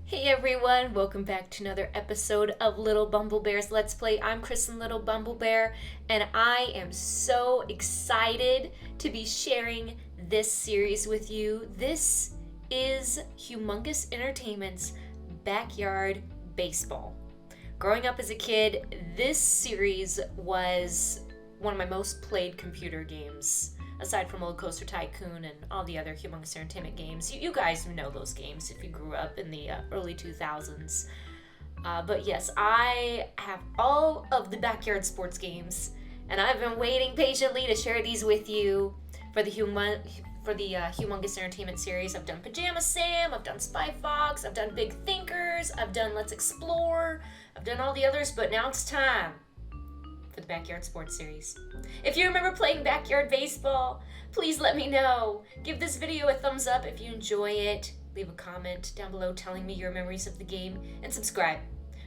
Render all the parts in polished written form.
Hey everyone, welcome back to another episode of Lilbumblebear's Let's Play. I'm Kristen Lilbumblebear, and I am so excited to be sharing this series with you. This is Humongous Entertainment's Backyard Baseball. Growing up as a kid, this series was one of my most played computer games. Aside from Roller Coaster Tycoon and all the other Humongous Entertainment games. You guys know those games if you grew up in the early 2000s. But yes, I have all of the backyard sports games, and I've been waiting patiently to share these with you for the Humongous Entertainment series. I've done Pajama Sam, I've done Spy Fox, I've done Big Thinkers, I've done Let's Explore, I've done all the others, but now it's time for the Backyard Sports series. If you remember playing backyard baseball, please let me know. Give this video a thumbs up if you enjoy it. Leave a comment down below telling me your memories of the game, and subscribe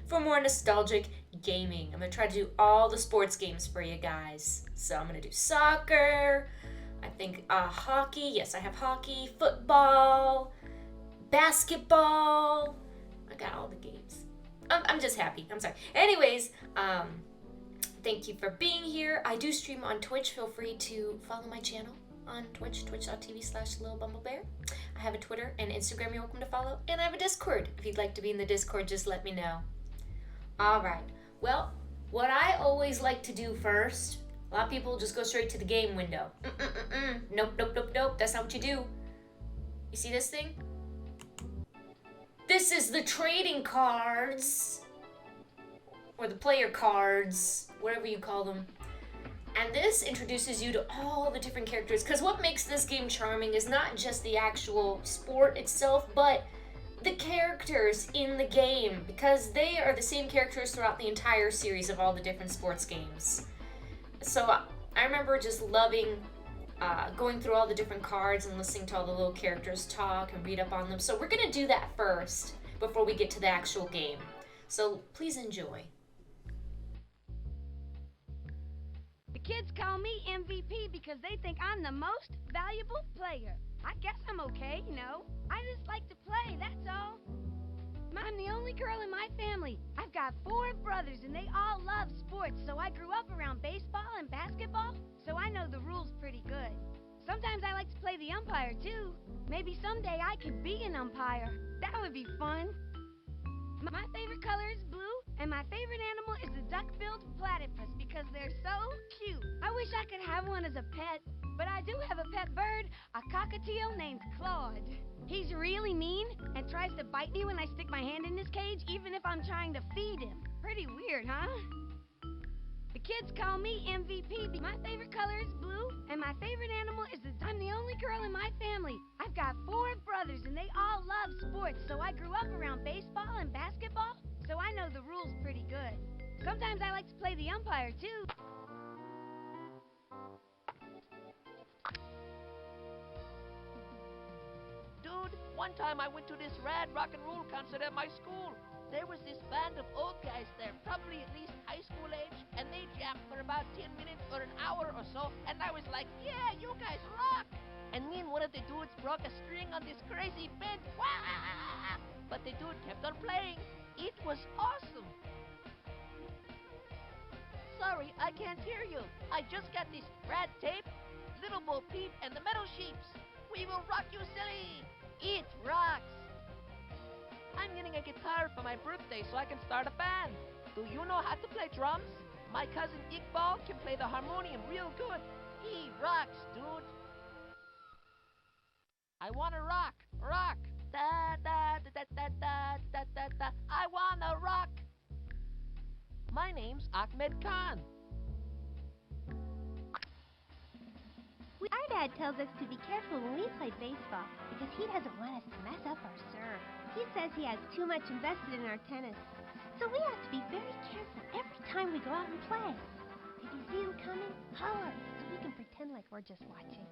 for more nostalgic gaming. I'm going to try to do all the sports games for you guys. So I'm going to do soccer, I think hockey. Yes, I have hockey, football, basketball. I got all the games. I'm just happy. I'm sorry. Anyways, thank you for being here. I do stream on Twitch. Feel free to follow my channel on Twitch, twitch.tv/lilbumblebear. I have a Twitter and Instagram you're welcome to follow. And I have a Discord. If you'd like to be in the Discord, just let me know. Alright. Well, what I always like to do first, a lot of people just go straight to the game window. Nope, nope, nope, nope. That's not what you do. You see this thing? This is the trading cards. Or the player cards, whatever you call them. And this introduces you to all the different characters, because what makes this game charming is not just the actual sport itself, but the characters in the game, because they are the same characters throughout the entire series of all the different sports games. So I remember just loving going through all the different cards and listening to all the little characters talk and read up on them. So we're going to do that first before we get to the actual game. So please enjoy. The kids call me MVP because they think I'm the most valuable player. I guess I'm okay, you know. I just like to play, that's all. I'm the only girl in my family. I've got 4 brothers and they all love sports, so I grew up around baseball and basketball, so I know the rules pretty good. Sometimes I like to play the umpire too. Maybe someday I could be an umpire. That would be fun. My favorite color is blue, and my favorite animal is the duck-billed platypus because they're so cute. I wish I could have one as a pet, but I do have a pet bird, a cockatiel named Claude. He's really mean and tries to bite me when I stick my hand in his cage, even if I'm trying to feed him. Pretty weird, huh? The kids call me MVP. My favorite color is blue, and my favorite animal is I'm the only girl in my family. I've got 4 brothers, and they all love sports, so I grew up around baseball and basketball, so I know the rules pretty good. Sometimes I like to play the umpire, too. Dude, one time I went to this rad rock and roll concert at my school. There was this band of old guys there, probably at least high school age, and they jammed for about 10 minutes or an hour or so, and I was like, yeah, you guys rock! And then one of the dudes broke a string on this crazy bend. Wah! But the dude kept on playing. It was awesome. Sorry, I can't hear you. I just got this rad tape, Little Bo Peep, and the Metal Sheeps. We will rock you silly. It rocks. I'm getting a guitar for my birthday so I can start a band. Do you know how to play drums? My cousin Iqbal can play the harmonium real good. He rocks, dude. I wanna rock, rock. Da da da da da da da da. I wanna rock. My name's Achmed Khan. Our dad tells us to be careful when we play baseball because he doesn't want us to mess up our serve. He says he has too much invested in our tennis, so we have to be very careful every time we go out and play. If you see him coming, holler so we can pretend like we're just watching.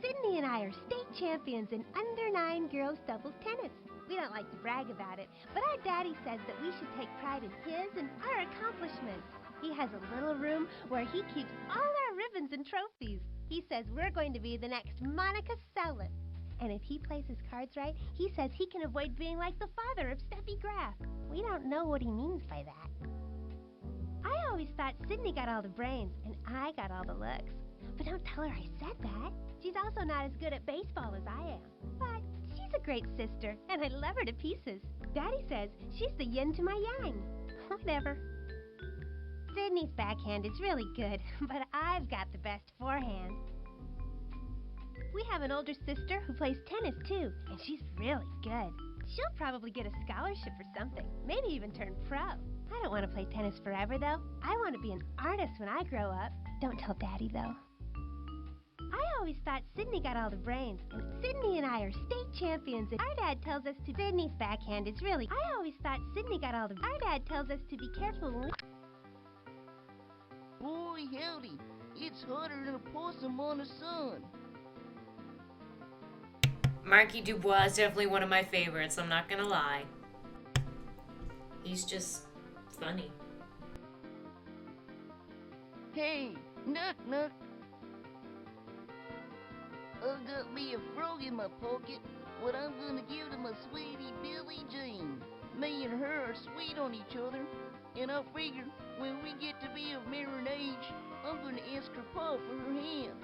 Sydney and I are state champions in under-9 girls doubles tennis. We don't like to brag about it, but our daddy says that we should take pride in his and our accomplishments. He has a little room where he keeps all our ribbons and trophies. He says we're going to be the next Monica Seles. And if he plays his cards right, he says he can avoid being like the father of Steffi Graf. We don't know what he means by that. I always thought Sydney got all the brains, and I got all the looks. But don't tell her I said that. She's also not as good at baseball as I am. But she's a great sister, and I love her to pieces. Daddy says she's the yin to my yang. Whatever. Sydney's backhand is really good, but I've got the best forehand. We have an older sister who plays tennis too, and she's really good. She'll probably get a scholarship or something, maybe even turn pro. I don't want to play tennis forever, though. I want to be an artist when I grow up. Don't tell Daddy, though. I always thought Sydney got all the brains, and Sydney and I are state champions. Our dad tells us to Sydney's backhand is really... I always thought Sydney got all the... Our dad tells us to be careful when we... Boy, howdy, it's hotter than a possum on the sun. Marky Dubois is definitely one of my favorites, I'm not gonna lie. He's just funny. Hey, knock knock. I got me a frog in my pocket, what I'm gonna give to my sweetie Billie Jean. Me and her are sweet on each other, and I figure when we get to be of married age, I'm gonna ask her pa for her hand.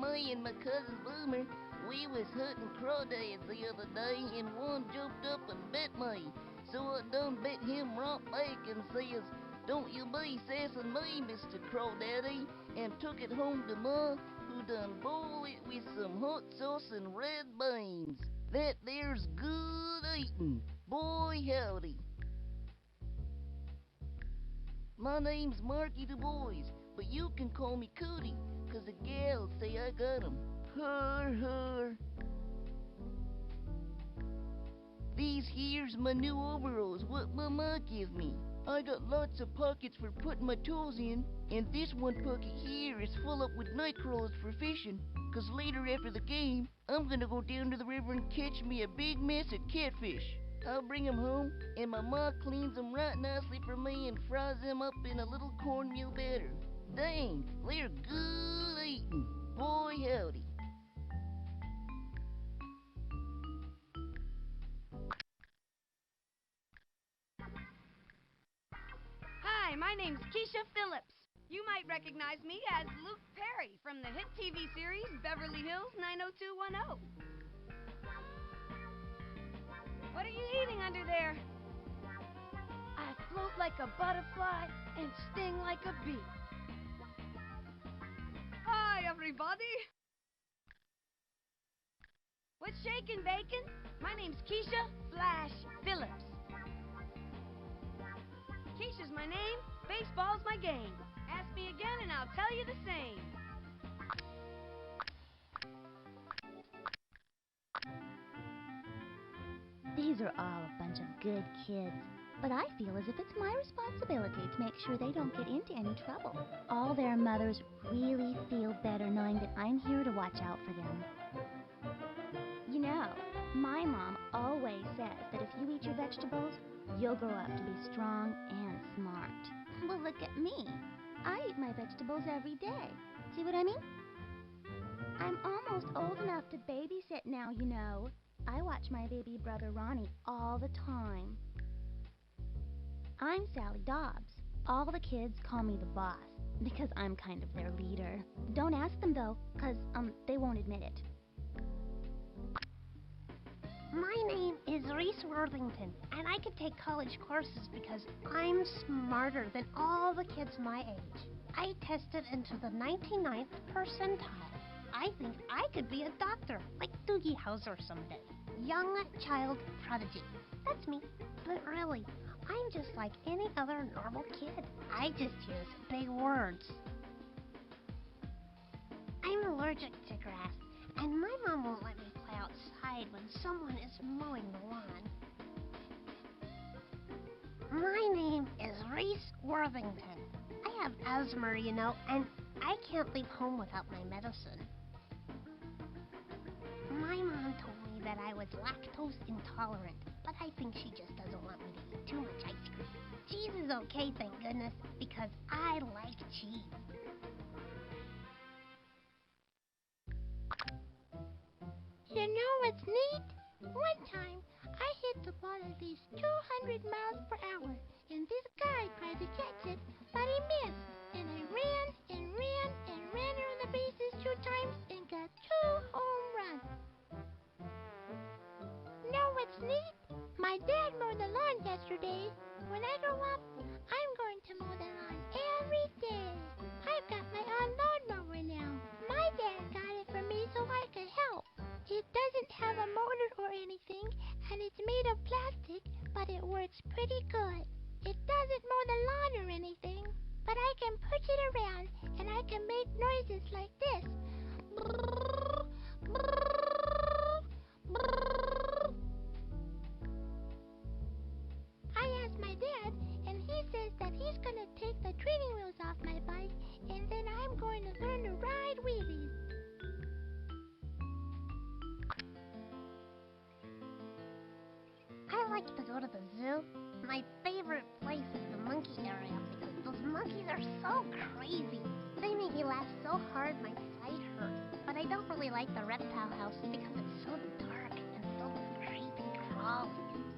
Me and my cousin Boomer, we was hunting crawdads the other day, and one jumped up and bit me. So I done bit him right back and says, "Don't you be sassing me, Mr. Crawdaddy," and took it home to Ma, who done boiled it with some hot sauce and red beans. That there's good eatin'. Boy, howdy. My name's Marky DuBois, but you can call me Cootie, 'cause the gals say I got 'em. Her, her. These here's my new overalls what my ma give me. I got lots of pockets for putting my tools in, and this one pocket here is full up with night crawlers for fishing, 'cause later after the game, I'm gonna go down to the river and catch me a big mess of catfish. I'll bring 'em home, and my ma cleans 'em right nicely for me and fries 'em up in a little cornmeal batter. Dang, they're good eatin'. Boy, howdy. Hi, my name's Keisha Phillips. You might recognize me as Luke Perry from the hit TV series Beverly Hills 90210. What are you eating under there? I float like a butterfly and sting like a bee. Hi, everybody. What's shaking, bacon? My name's Keisha Flash Phillips. Keisha's my name, baseball's my game. Ask me again and I'll tell you the same. These are all a bunch of good kids, but I feel as if it's my responsibility to make sure they don't get into any trouble. All their mothers really feel better knowing that I'm here to watch out for them. You know, my mom always says that if you eat your vegetables, you'll grow up to be strong and smart. Well, look at me. I eat my vegetables every day. See what I mean? I'm almost old enough to babysit now, you know. I watch my baby brother Ronnie all the time. I'm Sally Dobbs. All the kids call me the boss because I'm kind of their leader. Don't ask them though, 'cause they won't admit it. My name is Reese Worthington, and I could take college courses because I'm smarter than all the kids my age. I tested into the 99th percentile. I think I could be a doctor, like Doogie Howser someday. Young child prodigy. That's me. But really, I'm just like any other normal kid. I just use big words. I'm allergic to grass, and my mom won't let me play outside when someone is mowing the lawn. My name is Reese Worthington. I have asthma, you know, and I can't leave home without my medicine. My mom told me that I was lactose intolerant, but I think she just doesn't want me to eat too much ice cream. Cheese is okay, thank goodness, because I like cheese. know what's neat? One time, I hit the ball at least 200 miles per hour, and this guy tried to catch it, but he missed. And I ran and ran and ran around the bases 2 times and got 2 home runs. Know what's neat? My dad mowed the lawn yesterday. When I grow up, I'm going to mow the lawn every day. I've got my own lawnmower now. My dad got it for me so I could help. It doesn't have a motor or anything, and it's made of plastic, but it works pretty good. It doesn't mow the lawn or anything, but I can push it around, and I can make noises like this. I asked my dad, and he says that he's going to take the training wheels off my bike, and then I'm going to learn to ride wheelies. I like to go to the zoo. My favorite place is the monkey area because those monkeys are so crazy. They make me laugh so hard my side hurts. But I don't really like the reptile house because it's so dark and filled with creepy crawlies.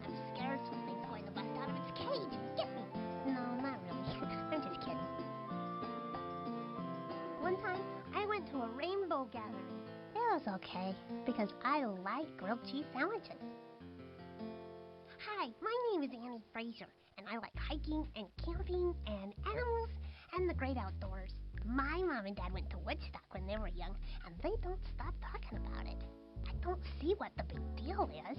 I'm scared something's going to bust out of its cage and get me. No, not really. I'm just kidding. One time, I went to a rainbow gathering. It was okay because I like grilled cheese sandwiches. Hi, my name is Annie Fraser, and I like hiking and camping and animals and the great outdoors. My mom and dad went to Woodstock when they were young, and they don't stop talking about it. I don't see what the big deal is.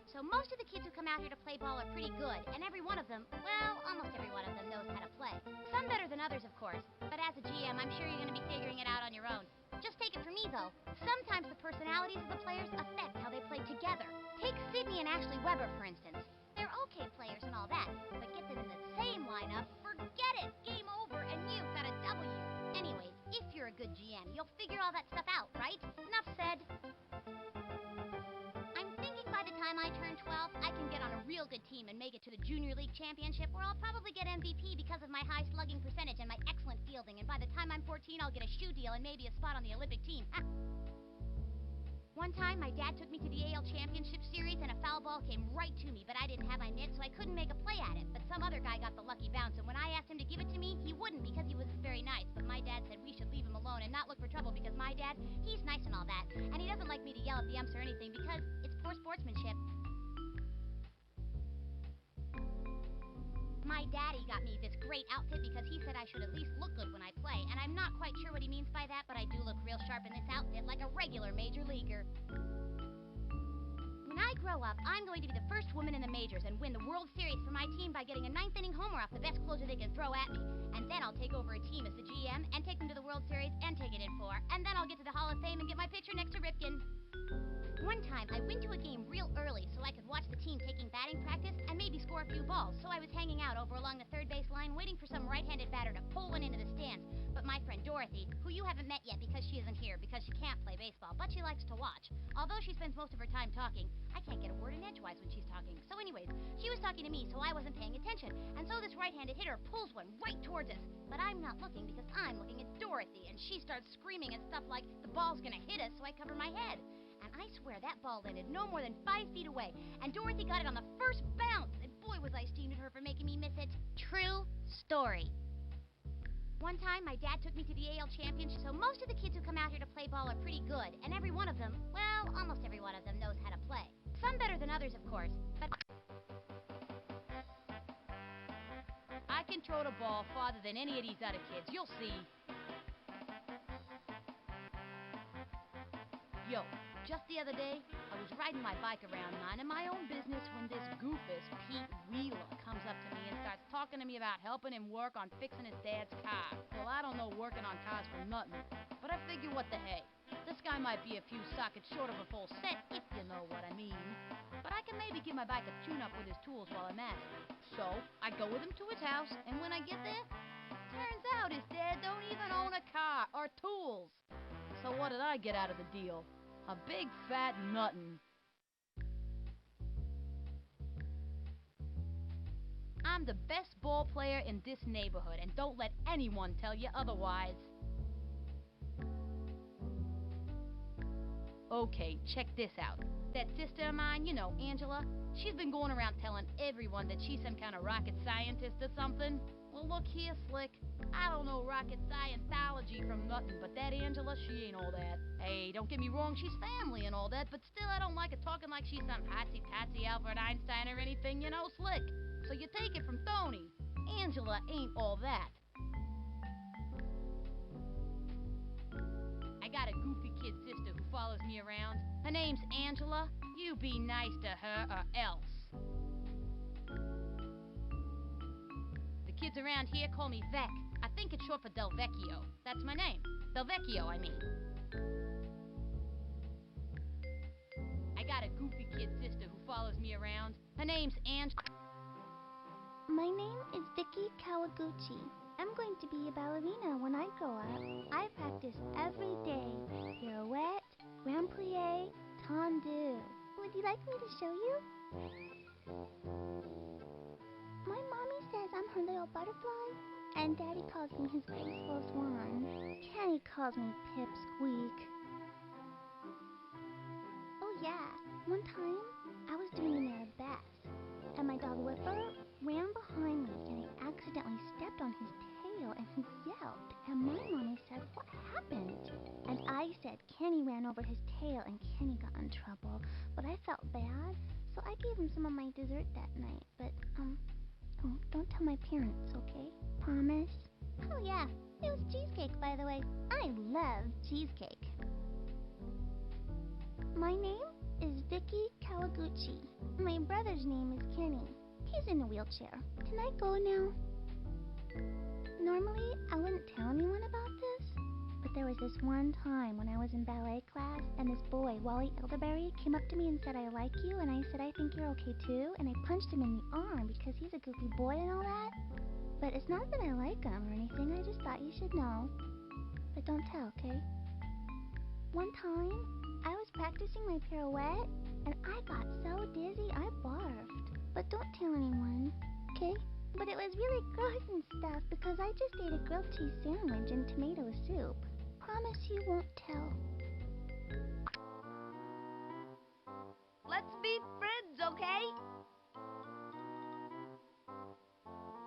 So most of the kids who come out here to play ball are pretty good, and every one of them, well, almost every one of them knows how to play. Some better than others, of course, but as a GM, I'm sure you're going to be figuring it out on your own. Just take it from me, though. Sometimes the personalities of the players affect how they play together. Take Sydney and Ashley Weber, for instance. They're okay players and all that, but get them in the same lineup, forget it! Game over, and you've got a W. Anyways, if you're a good GM, you'll figure all that stuff out, right? Enough said. I'm thinking by the time I turn 12, I can get on a real good team and make it to the Junior League Championship, where I'll probably get MVP because of my high slugging percentage and my excellent fielding, and by the time I'm 14, I'll get a shoe deal and maybe a spot on the Olympic team. One time, my dad took me to the AL Championship Series, and a foul ball came right to me, but I didn't have my mitt, so I couldn't make a play at it. But some other guy got the lucky bounce, and when I asked him to give it to me, he wouldn't because he was very nice. But my dad said we should leave him alone and not look for trouble because my dad, he's nice and all that, and he doesn't like me to yell at the umps or anything because it's poor sportsmanship. My daddy got me this great outfit because he said I should at least look good when I play, and I'm not quite sure what he means by that, but I do look real sharp in this outfit like a regular major leaguer. When I grow up, I'm going to be the first woman in the majors and win the World Series for my team by getting a 9th inning homer off the best closer they can throw at me. And then I'll take over a team as the GM and take them to the World Series and take it in 4. And then I'll get to the Hall of Fame and get my picture next to Ripken. One time, I went to a game real early so I could watch the team taking batting practice and maybe score a few balls. So I was hanging out over along the third base line waiting for some right-handed batter to pull one into the stands. But my friend Dorothy, who you haven't met yet because she isn't here because she can't play baseball, but she likes to watch. Although she spends most of her time talking, I can't get a word in edgewise when she's talking. So anyways, she was talking to me, so I wasn't paying attention. And so this right-handed hitter pulls one right towards us. But I'm not looking because I'm looking at Dorothy, and she starts screaming and stuff like, the ball's gonna hit us, so I cover my head. And I swear that ball landed no more than 5 feet away, and Dorothy got it on the first bounce, and boy was I steamed at her for making me miss it. True story. One time, my dad took me to the AL Championship, so most of the kids who come out here to play ball are pretty good, and every one of them, well, almost every one of them knows how to play. Some better than others, of course, but I can throw the ball farther than any of these other kids. You'll see. Yo, just the other day, I was riding my bike around minding my own business when this goofus, Pete Wheeler, comes up to me and starts talking to me about helping him work on fixing his dad's car. Well, I don't know working on cars for nothing, but I figure what the hey. This guy might be a few sockets short of a full set, if you know what I mean. But I can maybe give my bike a tune-up with his tools while I'm at it. So, I go with him to his house, and when I get there, turns out his dad don't even own a car or tools. So what did I get out of the deal? A big fat nuttin'. I'm the best ball player in this neighborhood, and don't let anyone tell you otherwise. Okay, check this out. That sister of mine, you know, Angela, she's been going around telling everyone that she's some kind of rocket scientist or something. Well, look here, Slick. I don't know rocket scientology from nothing, but that Angela, she ain't all that. Hey, don't get me wrong, she's family and all that, but still I don't like her talking like she's some hotsy-totsy Albert Einstein or anything, you know, Slick. So you take it from Tony. Angela ain't all that. I got a goofy kid sister who follows me around. Her name's Angela. You be nice to her or else. The kids around here call me Vec. I think it's short for Del Vecchio. That's my name. Del Vecchio, I mean. I got a goofy kid sister who follows me around. Her name's My name is Vicky Kawaguchi. I'm going to be a ballerina when I grow up. I practice every day. Pirouette, grand plie, tendu. Would you like me to show you? My mommy says I'm her little butterfly, and Daddy calls me his graceful swan. Kenny calls me Pipsqueak. Oh yeah, one time I was doing an arabesque, and my dog Whipper ran behind me, and I accidentally stepped on his tail, and he yelped, and my mommy said, "What happened?" And I said Kenny ran over his tail, and Kenny got in trouble, but I felt bad, so I gave him some of my dessert that night, but, don't tell my parents, okay? Promise? Oh yeah, it was cheesecake, by the way. I love cheesecake. My name is Vicky Kawaguchi. My brother's name is Kenny. He's in a wheelchair. Can I go now? Normally, I wouldn't tell anyone about this, but there was this one time when I was in ballet class, and this boy, Wally Elderberry, came up to me and said, "I like you," and I said, "I think you're okay too," and I punched him in the arm because he's a goofy boy and all that. But it's not that I like him or anything, I just thought you should know. But don't tell, okay? One time, I was practicing my pirouette, and I got so dizzy I barfed. But don't tell anyone, okay? But it was really gross and stuff because I just ate a grilled cheese sandwich and tomato soup. Promise you won't tell. Let's be friends, okay?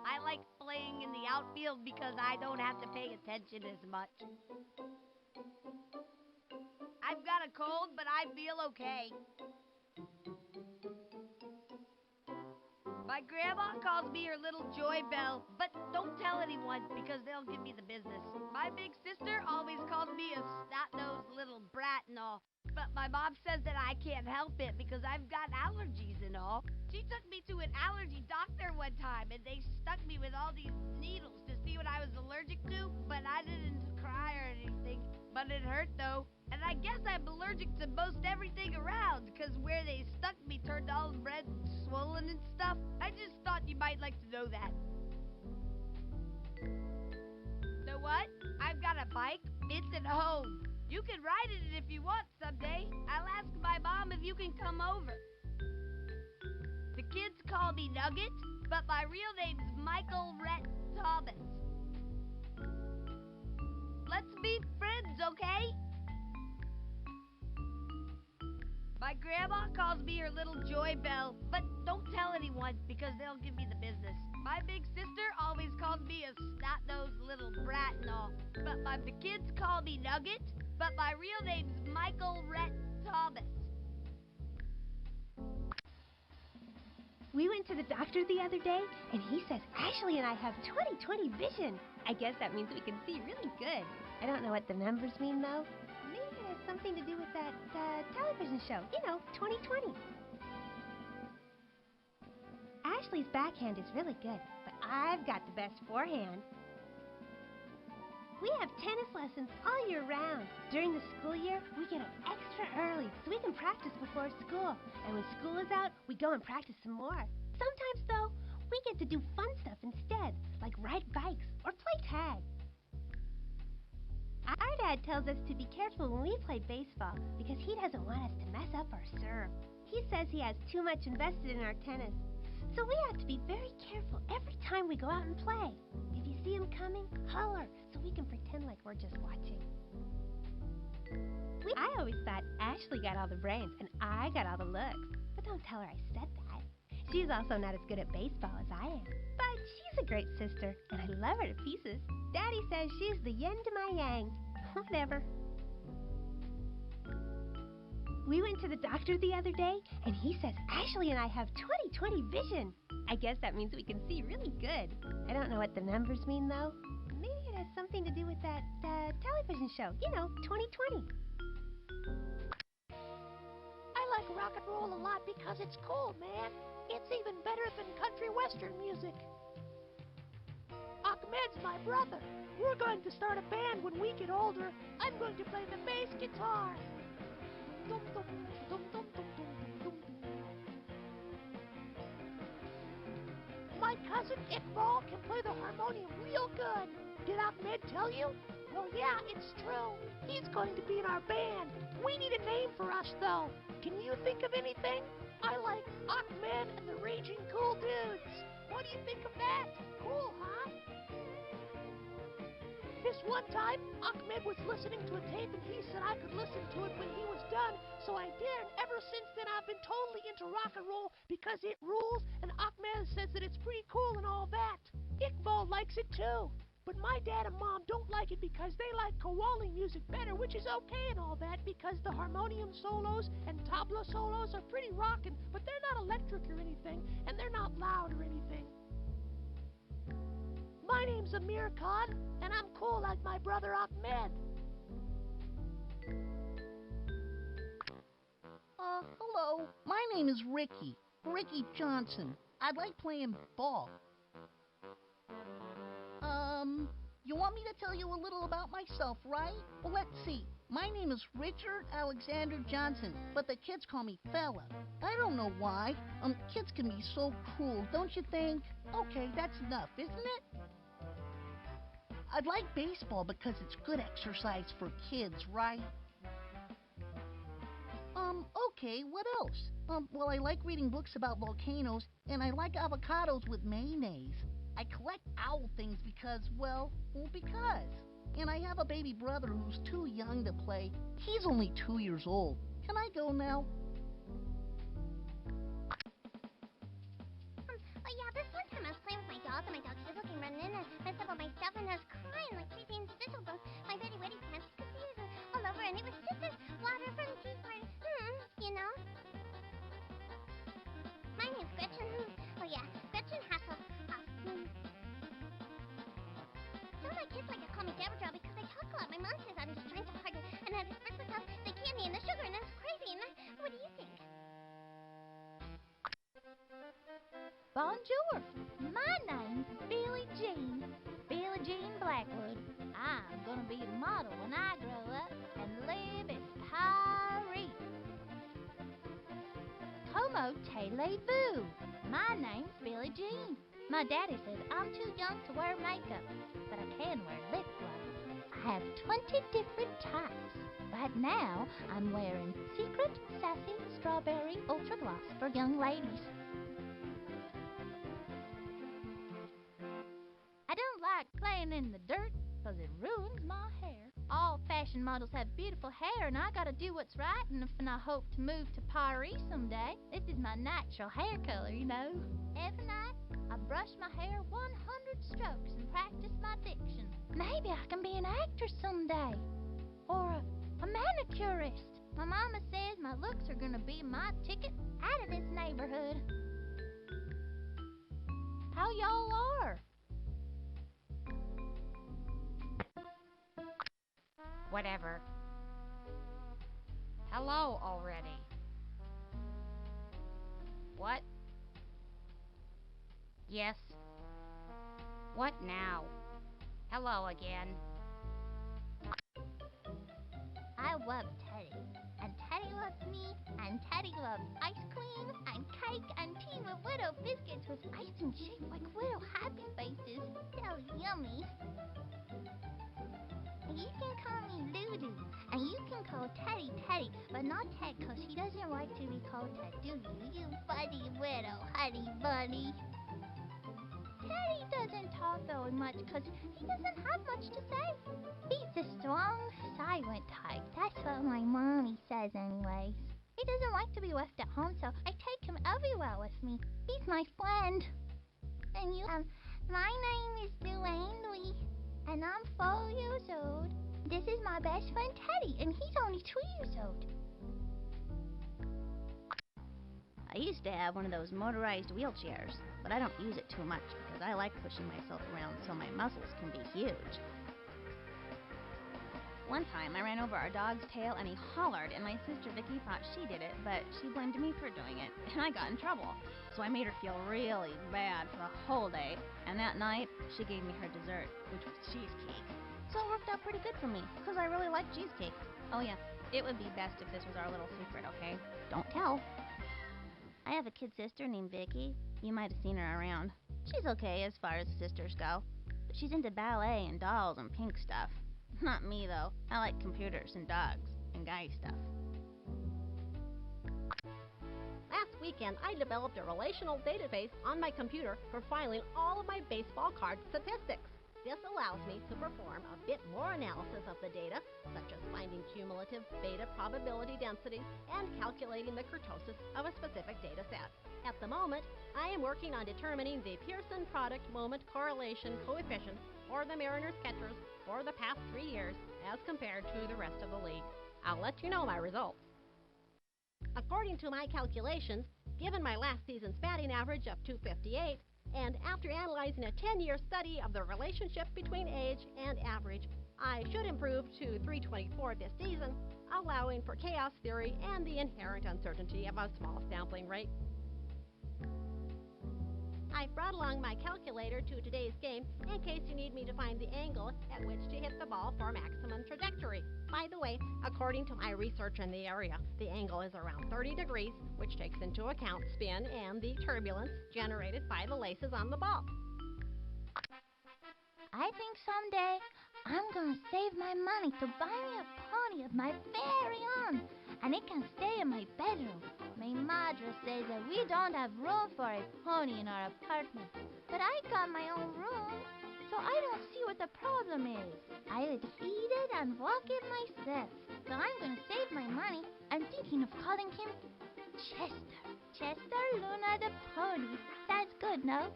I like playing in the outfield because I don't have to pay attention as much. I've got a cold, but I feel okay. My grandma calls me her little joy bell, but don't tell anyone because they'll give me the business. My big sister always calls me a snot-nosed little brat and all, but my mom says that I can't help it because I've got allergies and all. She took me to an allergy doctor one time, and they stuck me with all these needles to see what I was allergic to, but I didn't cry or anything. But it hurt, though. And I guess I'm allergic to most everything around, because where they stuck me turned all red and swollen and stuff. I just thought you might like to know that. Know what? I've got a bike. It's at home. You can ride it if you want someday. I'll ask my mom if you can come over. The kids call me Nugget, but my real name's Michael Rhett Thomas. Let's be friends, okay? My grandma calls me her little joy bell, but don't tell anyone because they'll give me the business. My big sister always calls me a snot-nosed little brat and all, but the kids call me Nugget, but my real name's Michael Rhett Thomas. We went to the doctor the other day, and he says Ashley and I have 20/20 vision. I guess that means we can see really good. I don't know what the numbers mean, though. Maybe it has something to do with that television show. You know, 20/20. Ashley's backhand is really good, but I've got the best forehand. We have tennis lessons all year round. During the school year, we get up extra early so we can practice before school. And when school is out, we go and practice some more. Sometimes, though, we get to do fun stuff instead, like ride bikes or play tag. Our dad tells us to be careful when we play baseball because he doesn't want us to mess up our serve. He says he has too much invested in our tennis. So we have to be very careful every time we go out and play. If you see him coming, holler so we can pretend like we're just watching. I always thought Ashley got all the brains and I got all the looks. But don't tell her I said that. She's also not as good at baseball as I am. But she's a great sister, and I love her to pieces. Daddy says she's the yin to my yang. Whatever. We went to the doctor the other day, and he says Ashley and I have 20/20 vision. I guess that means we can see really good. I don't know what the numbers mean, though. Maybe it has something to do with that television show. You know, 20/20. I like rock and roll a lot because it's cool, man. It's even better than country western music. Achmed's my brother. We're going to start a band when we get older. I'm going to play the bass guitar. Dum, dum, dum, dum, dum, dum, dum, dum. My cousin Iqbal can play the harmonium real good. Did Achmed tell you? Well, yeah, it's true. He's going to be in our band. We need a name for us, though. Can you think of anything? I like Achmed and the Raging Cool Dudes. What do you think of that? Cool, huh? This one time, Achmed was listening to a tape and he said I could listen to it when he was done, so I did, and ever since then I've been totally into rock and roll because it rules, and Achmed says that it's pretty cool and all that. Iqbal likes it too. But my dad and mom don't like it because they like Kawali music better, which is okay and all that because the harmonium solos and tabla solos are pretty rockin', but they're not electric or anything, and they're not loud or anything. My name's Amir Khan, and I'm cool like my brother Ahmed. Hello. My name is Ricky. Ricky Johnson. I'd like playing ball. You want me to tell you a little about myself, right? Well, let's see. My name is Richard Alexander Johnson, but the kids call me Fella. I don't know why. Kids can be so cruel, don't you think? Okay, that's enough, isn't it? I'd like baseball because it's good exercise for kids, right? Okay, what else? Well, I like reading books about volcanoes, and I like avocados with mayonnaise. I collect owl things because, well, because. And I have a baby brother who's too young to play. He's only 2 years old. Can I go now? Oh yeah, this one time I was playing with my dog, and my dog Sizzle came running in and messed up all my stuff, and I was crying like Creepy and Sizzle broke my Betty Whitty pants because he was all over, and it was just this water from Tea Party, you know? My name's Gretchen. Oh yeah, Gretchen Hassel. Some of my kids like to call me Deborah because I talk a lot. My mom says I'm just trying so hard, and I express myself, the candy and the sugar, and that's crazy, and what do you think? Bonjour. My name's Billie Jean. Billie Jean Blackwood. I'm gonna be a model when I grow up and live in Paris. Como voulez-vous? My name's Billie Jean. My daddy says I'm too young to wear makeup, but I can wear lip gloss. I have 20 different types. Right now, I'm wearing Secret Sassy Strawberry Ultra Gloss for young ladies. I don't like playing in the dirt because it ruins my hair. All fashion models have beautiful hair, and I gotta do what's right, and I hope to move to Paris someday. This is my natural hair color, you know. Every night, I brush my hair 100 strokes and practice my diction. Maybe I can be an actress someday. Or a manicurist. My mama says my looks are gonna be my ticket out of this neighborhood. How y'all are? Whatever. Hello already. What? Yes. What now? Hello again. I love Teddy, and Teddy loves me, and Teddy loves ice cream, and cake, and tea with widow biscuits with icing shaped like widow happy faces. So yummy. You can call me Lulu, and you can call Teddy Teddy, but not Ted, because he doesn't like to be called Ted, do you? You funny little honey bunny. Teddy doesn't talk very much because he doesn't have much to say. He's a strong, silent type. That's So my mommy says anyways. He doesn't like to be left at home, so I take him everywhere with me. He's my friend. And you, my name is Duane Lee, and I'm 4 years old. This is my best friend Teddy, and he's only 2 years old. I used to have one of those motorized wheelchairs, but I don't use it too much because I like pushing myself around so my muscles can be huge. One time, I ran over our dog's tail and he hollered, and my sister Vicky thought she did it, but she blamed me for doing it, and I got in trouble. So I made her feel really bad for the whole day, and that night, she gave me her dessert, which was cheesecake. So it worked out pretty good for me, because I really like cheesecake. Oh yeah, it would be best if this was our little secret, okay? Don't tell. I have a kid sister named Vicky. You might have seen her around. She's okay as far as sisters go, but she's into ballet and dolls and pink stuff. Not me, though. I like computers and dogs and guy stuff. Last weekend, I developed a relational database on my computer for filing all of my baseball card statistics. This allows me to perform a bit more analysis of the data, such as finding cumulative beta probability densities and calculating the kurtosis of a specific data set. At the moment, I am working on determining the Pearson product moment correlation coefficient for the Mariners catchers for the past 3 years as compared to the rest of the league. I'll let you know my results. According to my calculations, given my last season's batting average of .258, and after analyzing a 10-year study of the relationship between age and average, I should improve to .324 this season, allowing for chaos theory and the inherent uncertainty of a small sampling rate. I've brought along my calculator to today's game in case you need me to find the angle at which to hit the ball for maximum trajectory. By the way, according to my research in the area, the angle is around 30 degrees, which takes into account spin and the turbulence generated by the laces on the ball. I think someday I'm gonna save my money to buy me a pony of my very own, and it can stay in my bedroom. My mother says that we don't have room for a pony in our apartment, but I got my own room, so I don't see what the problem is. I would feed it and walk it myself, so I'm gonna save my money. I'm thinking of calling him Chester. Chester Luna the pony. That's good, no?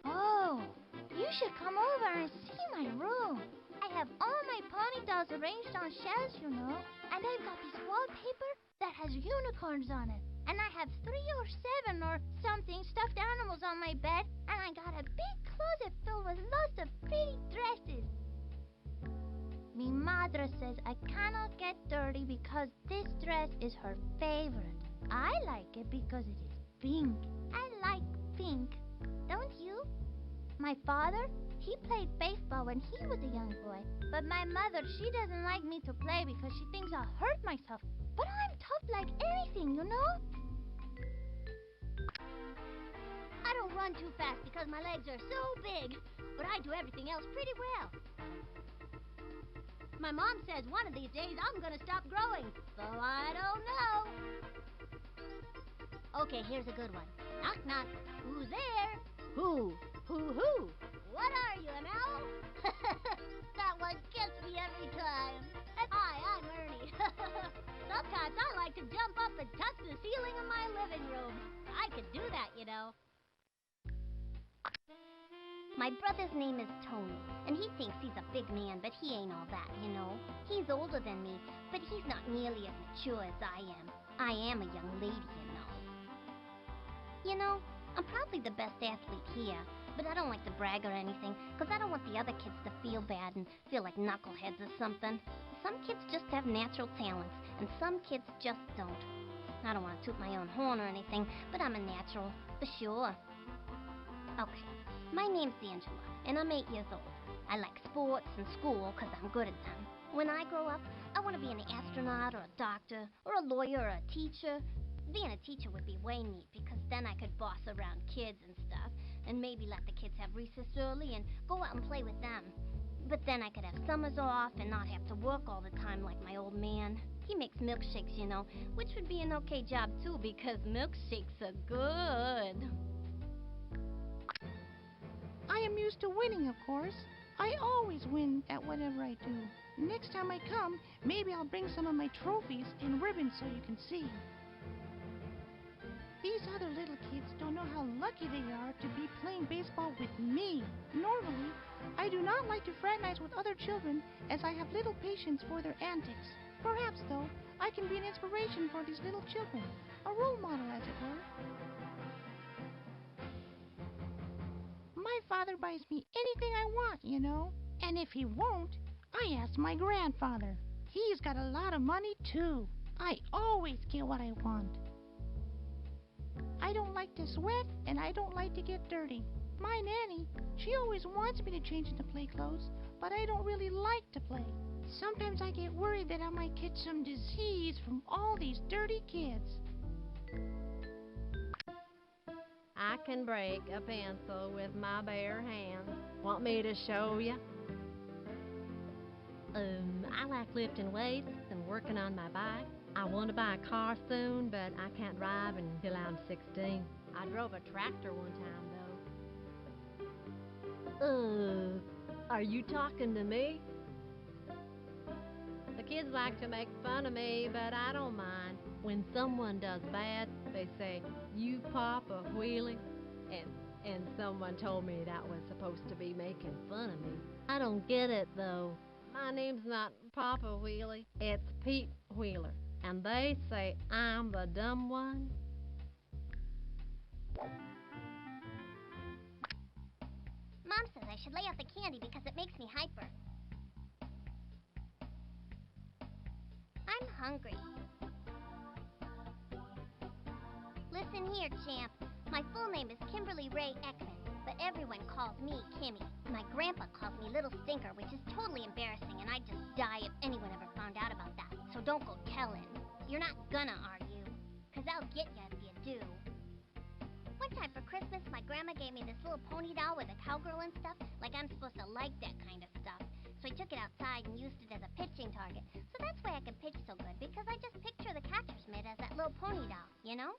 Oh, you should come over and see my room. I have all my pony dolls arranged on shelves, you know, and I've got this wallpaper that has unicorns on it. And I have 3 or 7 or something stuffed animals on my bed, and I got a big closet filled with lots of pretty dresses. Me mother says I cannot get dirty because this dress is her favorite. I like it because it is pink. I like pink. Don't you? My father, he played baseball when he was a young boy. But my mother, she doesn't like me to play because she thinks I'll hurt myself. But I'm tough like anything, you know? I don't run too fast because my legs are so big, but I do everything else pretty well. My mom says one of these days I'm gonna stop growing, so I don't know. Okay, here's a good one. Knock, knock. Who's there? Who? Who? What are you, an owl? That one gets me every time. Hi, I'm Ernie. Sometimes I like to jump up and touch the ceiling of my living room. I could do that, you know. My brother's name is Tony, and he thinks he's a big man, but he ain't all that, you know. He's older than me, but he's not nearly as mature as I am. I am a young lady, you know. You know, I'm probably the best athlete here, but I don't like to brag or anything, because I don't want the other kids to feel bad and feel like knuckleheads or something. Some kids just have natural talents, and some kids just don't. I don't want to toot my own horn or anything, but I'm a natural, for sure. Okay, my name's Angela, and I'm 8 years old. I like sports and school because I'm good at them. When I grow up, I want to be an astronaut or a doctor or a lawyer or a teacher. Being a teacher would be way neat because then I could boss around kids and stuff and maybe let the kids have recess early and go out and play with them. But then I could have summers off and not have to work all the time like my old man. He makes milkshakes, you know, which would be an okay job too because milkshakes are good. I am used to winning, of course. I always win at whatever I do. Next time I come, maybe I'll bring some of my trophies and ribbons so you can see. These other little kids don't know how lucky they are to be playing baseball with me. Normally, I do not like to fraternize with other children as I have little patience for their antics. Perhaps, though, I can be an inspiration for these little children, a role model, as it were. My father buys me anything I want, you know. And if he won't, I ask my grandfather. He's got a lot of money, too. I always get what I want. I don't like to sweat, and I don't like to get dirty. My nanny, she always wants me to change into play clothes, but I don't really like to play. Sometimes I get worried that I might catch some disease from all these dirty kids. I can break a pencil with my bare hands. Want me to show you? I like lifting weights and working on my bike. I want to buy a car soon, but I can't drive until I'm 16. I drove a tractor one time, though. Are you talking to me? The kids like to make fun of me, but I don't mind. When someone does bad, they say, "You Papa Wheelie," and someone told me that was supposed to be making fun of me. I don't get it, though. My name's not Papa Wheelie, it's Pete Wheeler, and they say I'm the dumb one. Mom says I should lay out the candy because it makes me hyper. I'm hungry. Listen here, champ. My full name is Kimberly Ray Achmed, but everyone calls me Kimmy. My grandpa calls me Little Stinker, which is totally embarrassing, and I'd just die if anyone ever found out about that. So don't go telling. You're not gonna, are you? 'Cause I'll get you if you do. One time for Christmas, my grandma gave me this little pony doll with a cowgirl and stuff, like I'm supposed to like that kind of stuff. So I took it outside and used it as a pitching target. So that's why I can pitch so good, because I just picture the catcher's mitt as that little pony doll, you know?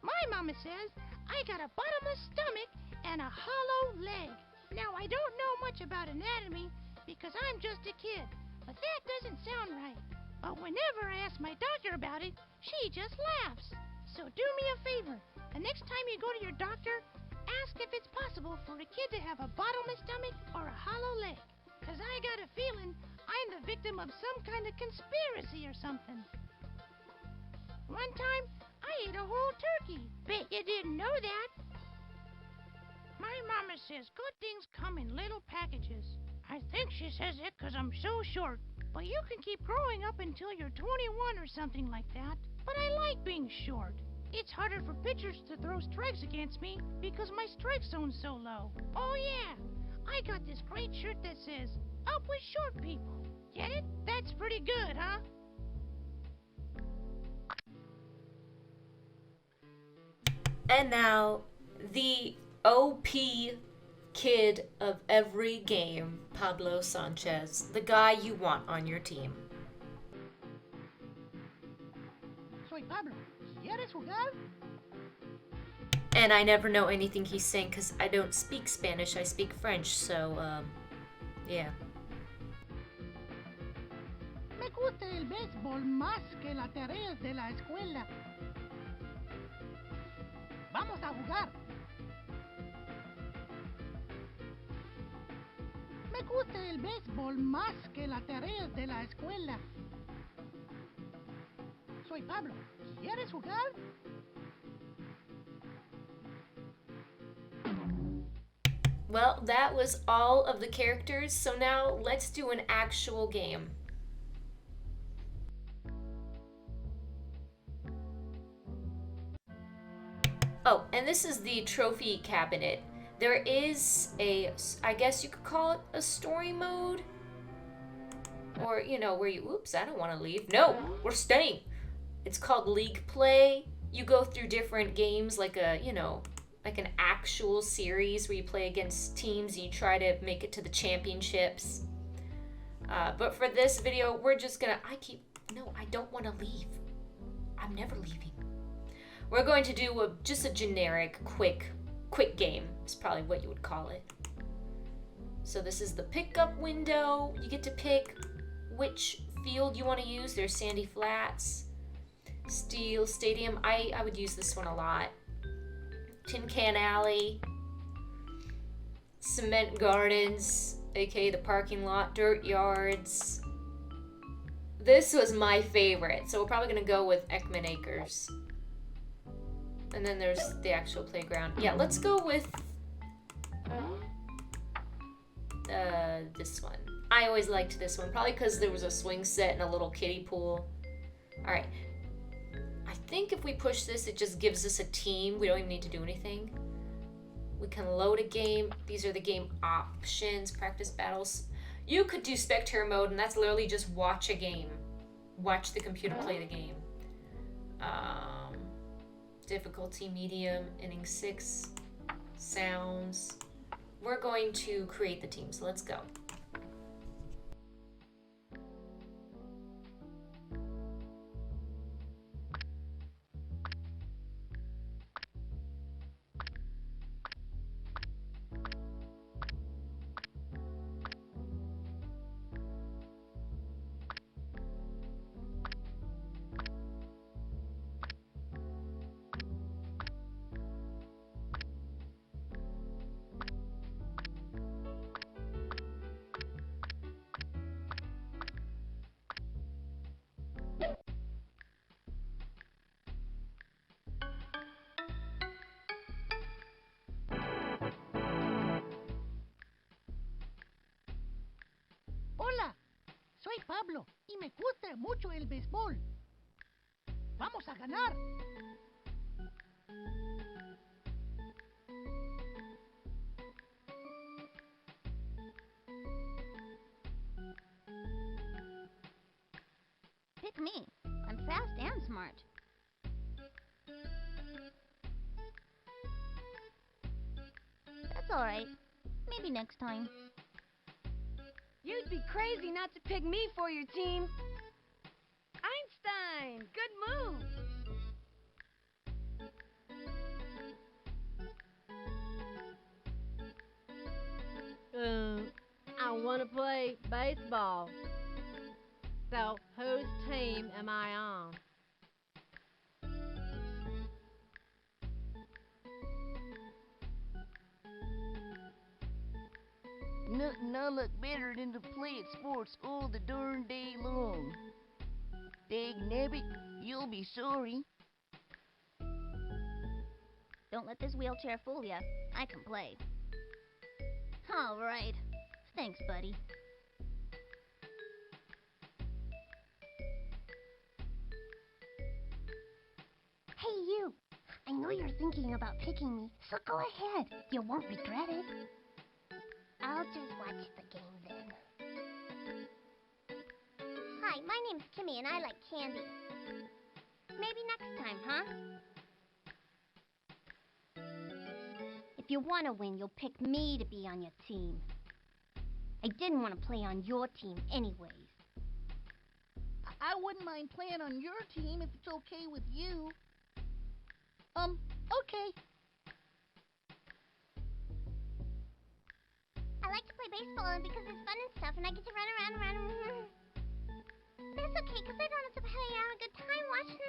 My mama says I got a bottomless stomach and a hollow leg. Now, I don't know much about anatomy because I'm just a kid, but that doesn't sound right. But whenever I ask my doctor about it, she just laughs. So do me a favor. The next time you go to your doctor, ask if it's possible for a kid to have a bottomless stomach or a hollow leg. 'Cause I got a feeling I'm the victim of some kind of conspiracy or something. One time, I ate a whole turkey. Bet you didn't know that. My mama says good things come in little packages. I think she says it 'cause I'm so short. But you can keep growing up until you're 21 or something like that. But I like being short. It's harder for pitchers to throw strikes against me because my strike zone's so low. Oh yeah, I got this great shirt that says, "Up with short people." Get it? That's pretty good, huh? And now, the OP kid of every game, Pablo Sanchez, the guy you want on your team. Soy Pablo. ¿Quieres jugar? And I never know anything he's saying because I don't speak Spanish, I speak French, so, yeah. Me gusta el béisbol más que las tareas de la escuela. Vamos a jugar. Me gusta el béisbol más que las tareas de la escuela. Soy Pablo. ¿Quieres jugar? Well, that was all of the characters, so now let's do an actual game. Oh, and this is the trophy cabinet. There is I guess you could call it a story mode. Or, you know, where you, oops, I don't want to leave. No, we're staying. It's called League Play. You go through different games like like an actual series where you play against teams and you try to make it to the championships. But for this video, we're just gonna, I don't want to leave. I'm never leaving. We're going to do just a generic, quick game. It's probably what you would call it. So this is the pickup window. You get to pick which field you want to use. There's Sandy Flats, Steel Stadium. I would use this one a lot. Tin Can Alley, Cement Gardens, aka the parking lot, Dirt Yards. This was my favorite, so we're probably gonna go with Ekman Acres. And then there's the actual playground. Yeah, let's go with this one. I always liked this one, probably because there was a swing set and a little kiddie pool. All right. I think if we push this, it just gives us a team. We don't even need to do anything. We can load a game. These are the game options, practice battles. You could do Spectator Mode, and that's literally just watch a game. Watch the computer play the game. Difficulty medium, inning 6, sounds. We're going to create the team, so let's go. Hola, soy Pablo y me gusta mucho el béisbol. Vamos a ganar. Pick me. I'm fast and smart. That's all right. Maybe next time. You'd be crazy not to pick me for your team. Einstein, good move. I want to play baseball. So, whose team am I on? Nothing I like better than to play at sports all the darn day long. Dag nabbit, you'll be sorry. Don't let this wheelchair fool ya. I can play. All right. Thanks, buddy. Hey, you! I know you're thinking about picking me, so go ahead. You won't regret it. I'll just watch the game then. Hi, my name's Kimmy and I like candy. Maybe next time, huh? If you want to win, you'll pick me to be on your team. I didn't want to play on your team anyways. I wouldn't mind playing on your team if it's okay with you. Okay. I like to play baseball because it's fun and stuff, and I get to run around. That's okay, because I don't have to play out a good time watching.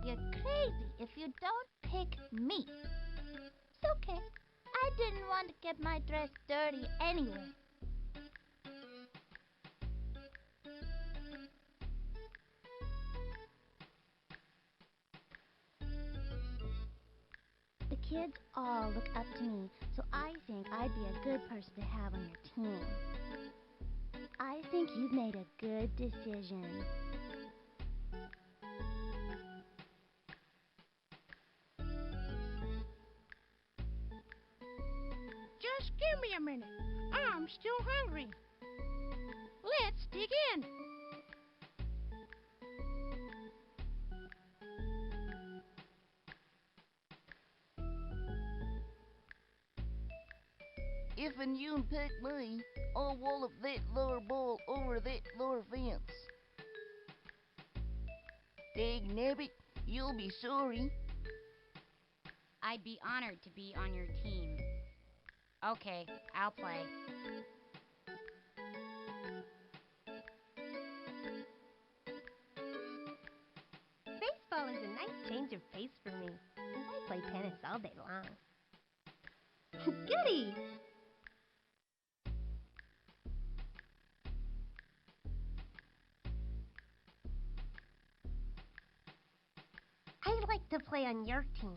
You're crazy if you don't pick me. It's okay. I didn't want to get my dress dirty anyway. The kids all look up to me, so I think I'd be a good person to have on your team. I think you've made a good decision. Just give me a minute. I'm still hungry. Let's dig in. If and you pick me, I'll wallop that lower ball over that lower fence. Dag nabbit, you'll be sorry. I'd be honored to be on your team. Okay, I'll play. Baseball is a nice change of pace for me, since I play tennis all day long. Goody! I'd like to play on your team.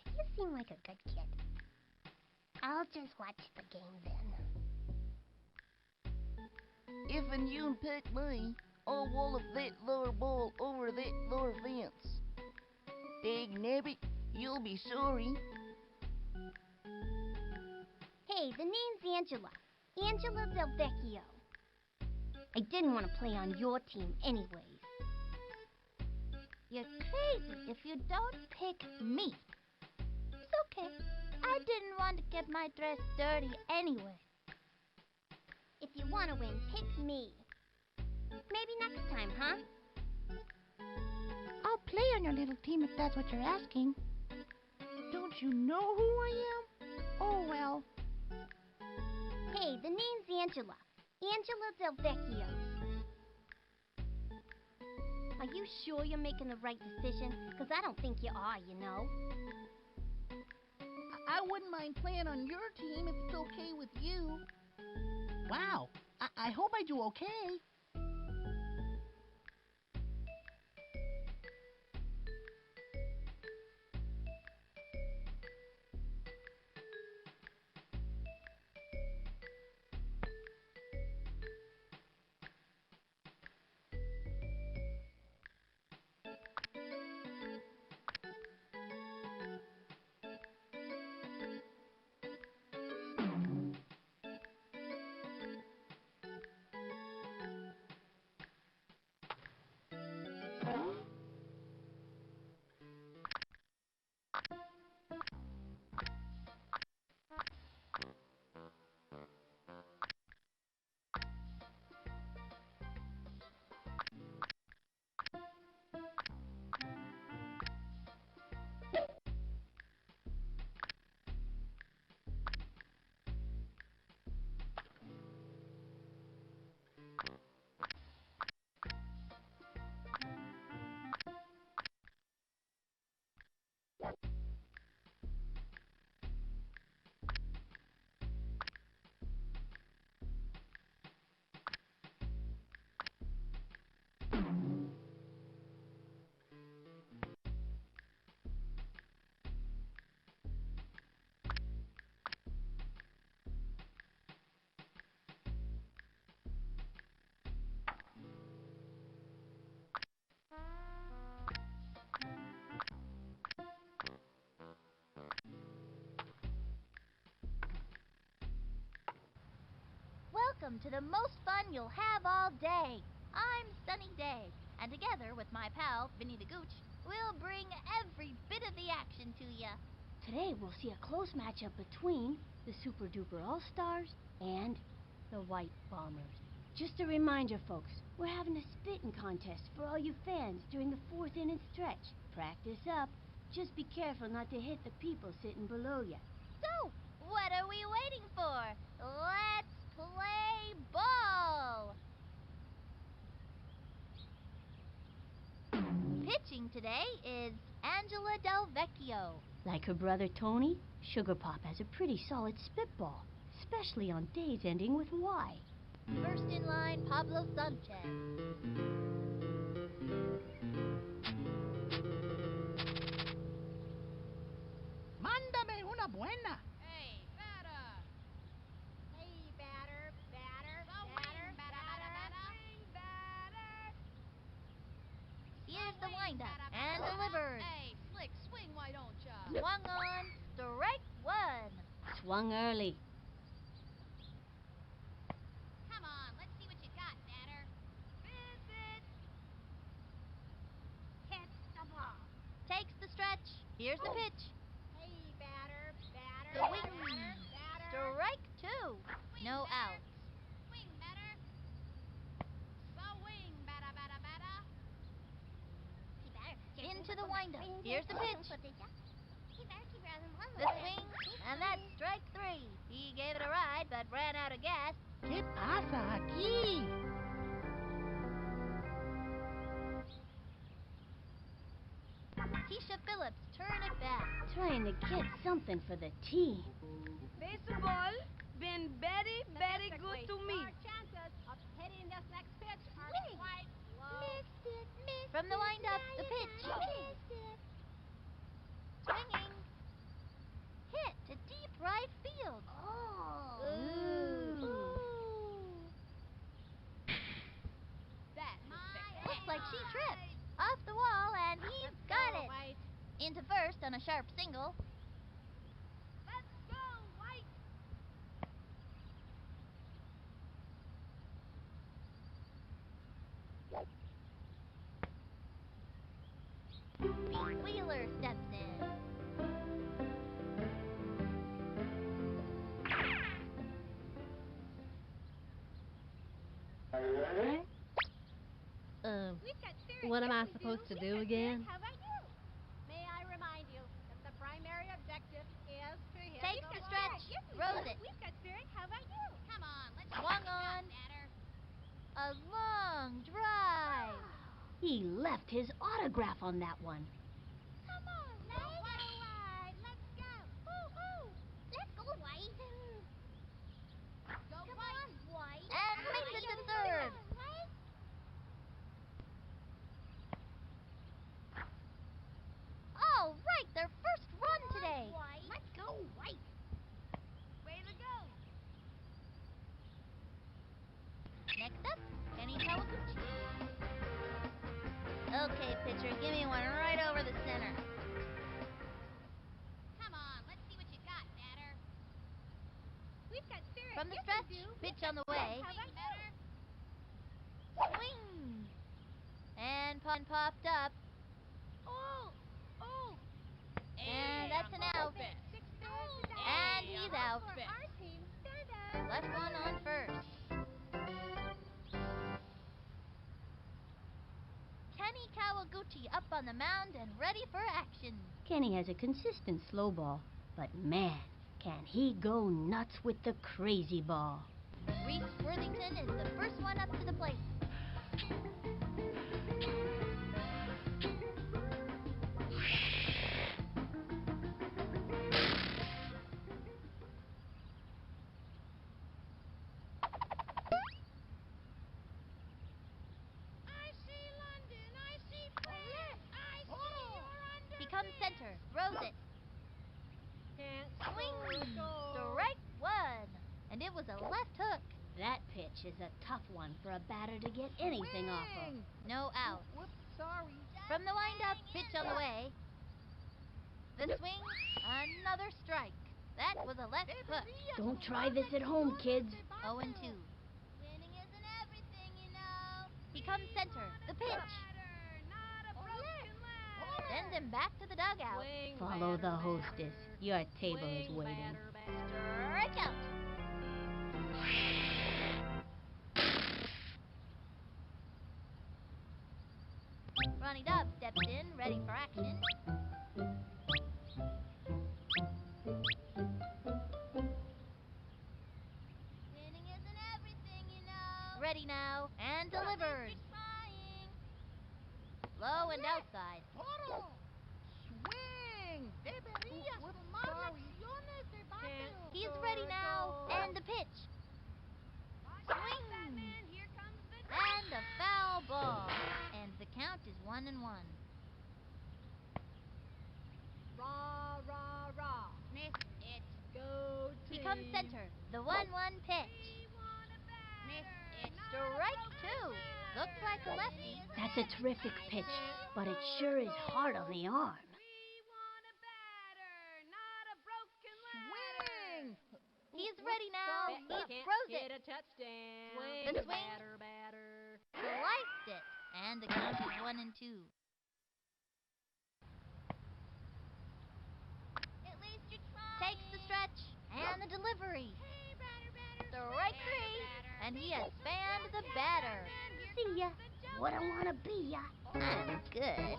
You seem like a good kid. I'll just watch the game then. If and you unpack me, I'll wallop that lower ball over that lower fence. Dag nabbit, you'll be sorry. Hey, the name's Angela. Angela Del Vecchio. I didn't want to play on your team anyways. You're crazy if you don't pick me. It's okay. I didn't want to get my dress dirty anyway. If you want to win, pick me. Maybe next time, huh? I'll play on your little team if that's what you're asking. Don't you know who I am? Oh, well. Hey, the name's Angela. Angela Del Vecchio. Are you sure you're making the right decision? Because I don't think you are, you know. I wouldn't mind playing on your team if it's okay with you. Wow, I hope I do okay. Welcome to the most fun you'll have all day. I'm Sunny Day, and together with my pal, Vinny the Gooch, we'll bring every bit of the action to ya. Today we'll see a close matchup between the Super Duper All-Stars and the White Bombers. Just a reminder, folks, we're having a spitting contest for all you fans during the 4th inning stretch. Practice up. Just be careful not to hit the people sitting below ya. So, what are we waiting for? Let's play ball! Pitching today is Angela Del Vecchio. Like her brother Tony, Sugar Pop has a pretty solid spitball, especially on days ending with Y. First in line, Pablo Sanchez. Mándame una buena. Hey, batter! Hey, batter, batter, So batter, wing, batter, batter, batter. swing, batter. Here's the Swing, windup batter, and batter. delivered. Hey, Slick, swing, why don't ya? Swung on, strike one. Swung early. Come on, let's see what you got, batter. Visit. Hit the ball. Takes the stretch. Here's the pitch. Hey, batter, batter, Swing. batter, batter. Strike two. Swing, No batter. outs. Swing, batter. So wing, batter, batter, batter. Into the windup. Here's the pitch. The swing, and that's strike 3. He gave it a ride, but ran out of gas. ¿Qué pasa aquí? Tisha Phillips, turn it back. Trying to get something for the team. Baseball been very good to me. Our chances of hitting this next pitch are Swing. quite low. From the windup, the pitch. Swinging. Hit to deep right field. Ooh. That's Looks like she tripped. Off the wall, and he's got it. White. Into first on a sharp single. Let's go, White. Pete Wheeler steps in. What am I supposed to do again? May I remind you that the primary objective is to hit Takes the the stretch, throws it. We've got spirit. How about you? Come on, let's Swung on. A long drive. He left his autograph on that one. Come on, White. Let's go. Woo-hoo. Let's go, White. go Come White. on, White. And makes it to third. All right, their first run today. Let's go White. Way to go. Next up, Kenny Kawaguchi. Okay, pitcher, give me one right over the center. Come on, let's see what you got, batter. We've got spirit. From the Yes, stretch, we do. pitch on the way. How about Batter. Swing. And popped up. Oh. And that's an out. And he's out. For our team, stand up. Left one on first. Kenny Kawaguchi up on the mound and ready for action. Kenny has a consistent slow ball, but man, can he go nuts with the crazy ball. Reese Worthington is the first one up to the plate. He comes center, throws it. Swing! Strike 1! And it was a left hook. That pitch is a tough one for a batter to get anything off of. No out. Whoops, sorry. From the windup, pitch on the way. The swing, another strike. That was a left hook. Don't try this at home, kids. 0-2. Winning isn't everything, you know. He comes center, the pitch. Sends him back to the dugout. Follow the hostess. Your table is waiting. Strike out. Ronnie Dobbs steps in, ready for action. Winning isn't everything, you know. Ready now, and delivers. Low and outside. Toro. Swing. Deberías tomar lecciones de bateo. He's ready now, and the pitch. Swing. Here comes the And a foul ball. And the count is 1-1. Rah, rah, rah. Miss it. Go He team. comes center, the 1-1 pitch. Miss it. Strike 2. Looks like a lefty. That's a terrific pitch, but it sure is hard on the arm. Swing. He's ready now. He throws Get it. a touchdown. The swing. Batter. Sliced it. And the count is 1-2. Takes the stretch and the delivery. Strike 3. And he has fanned the batter. See ya. What I wanna be ya. I'm good.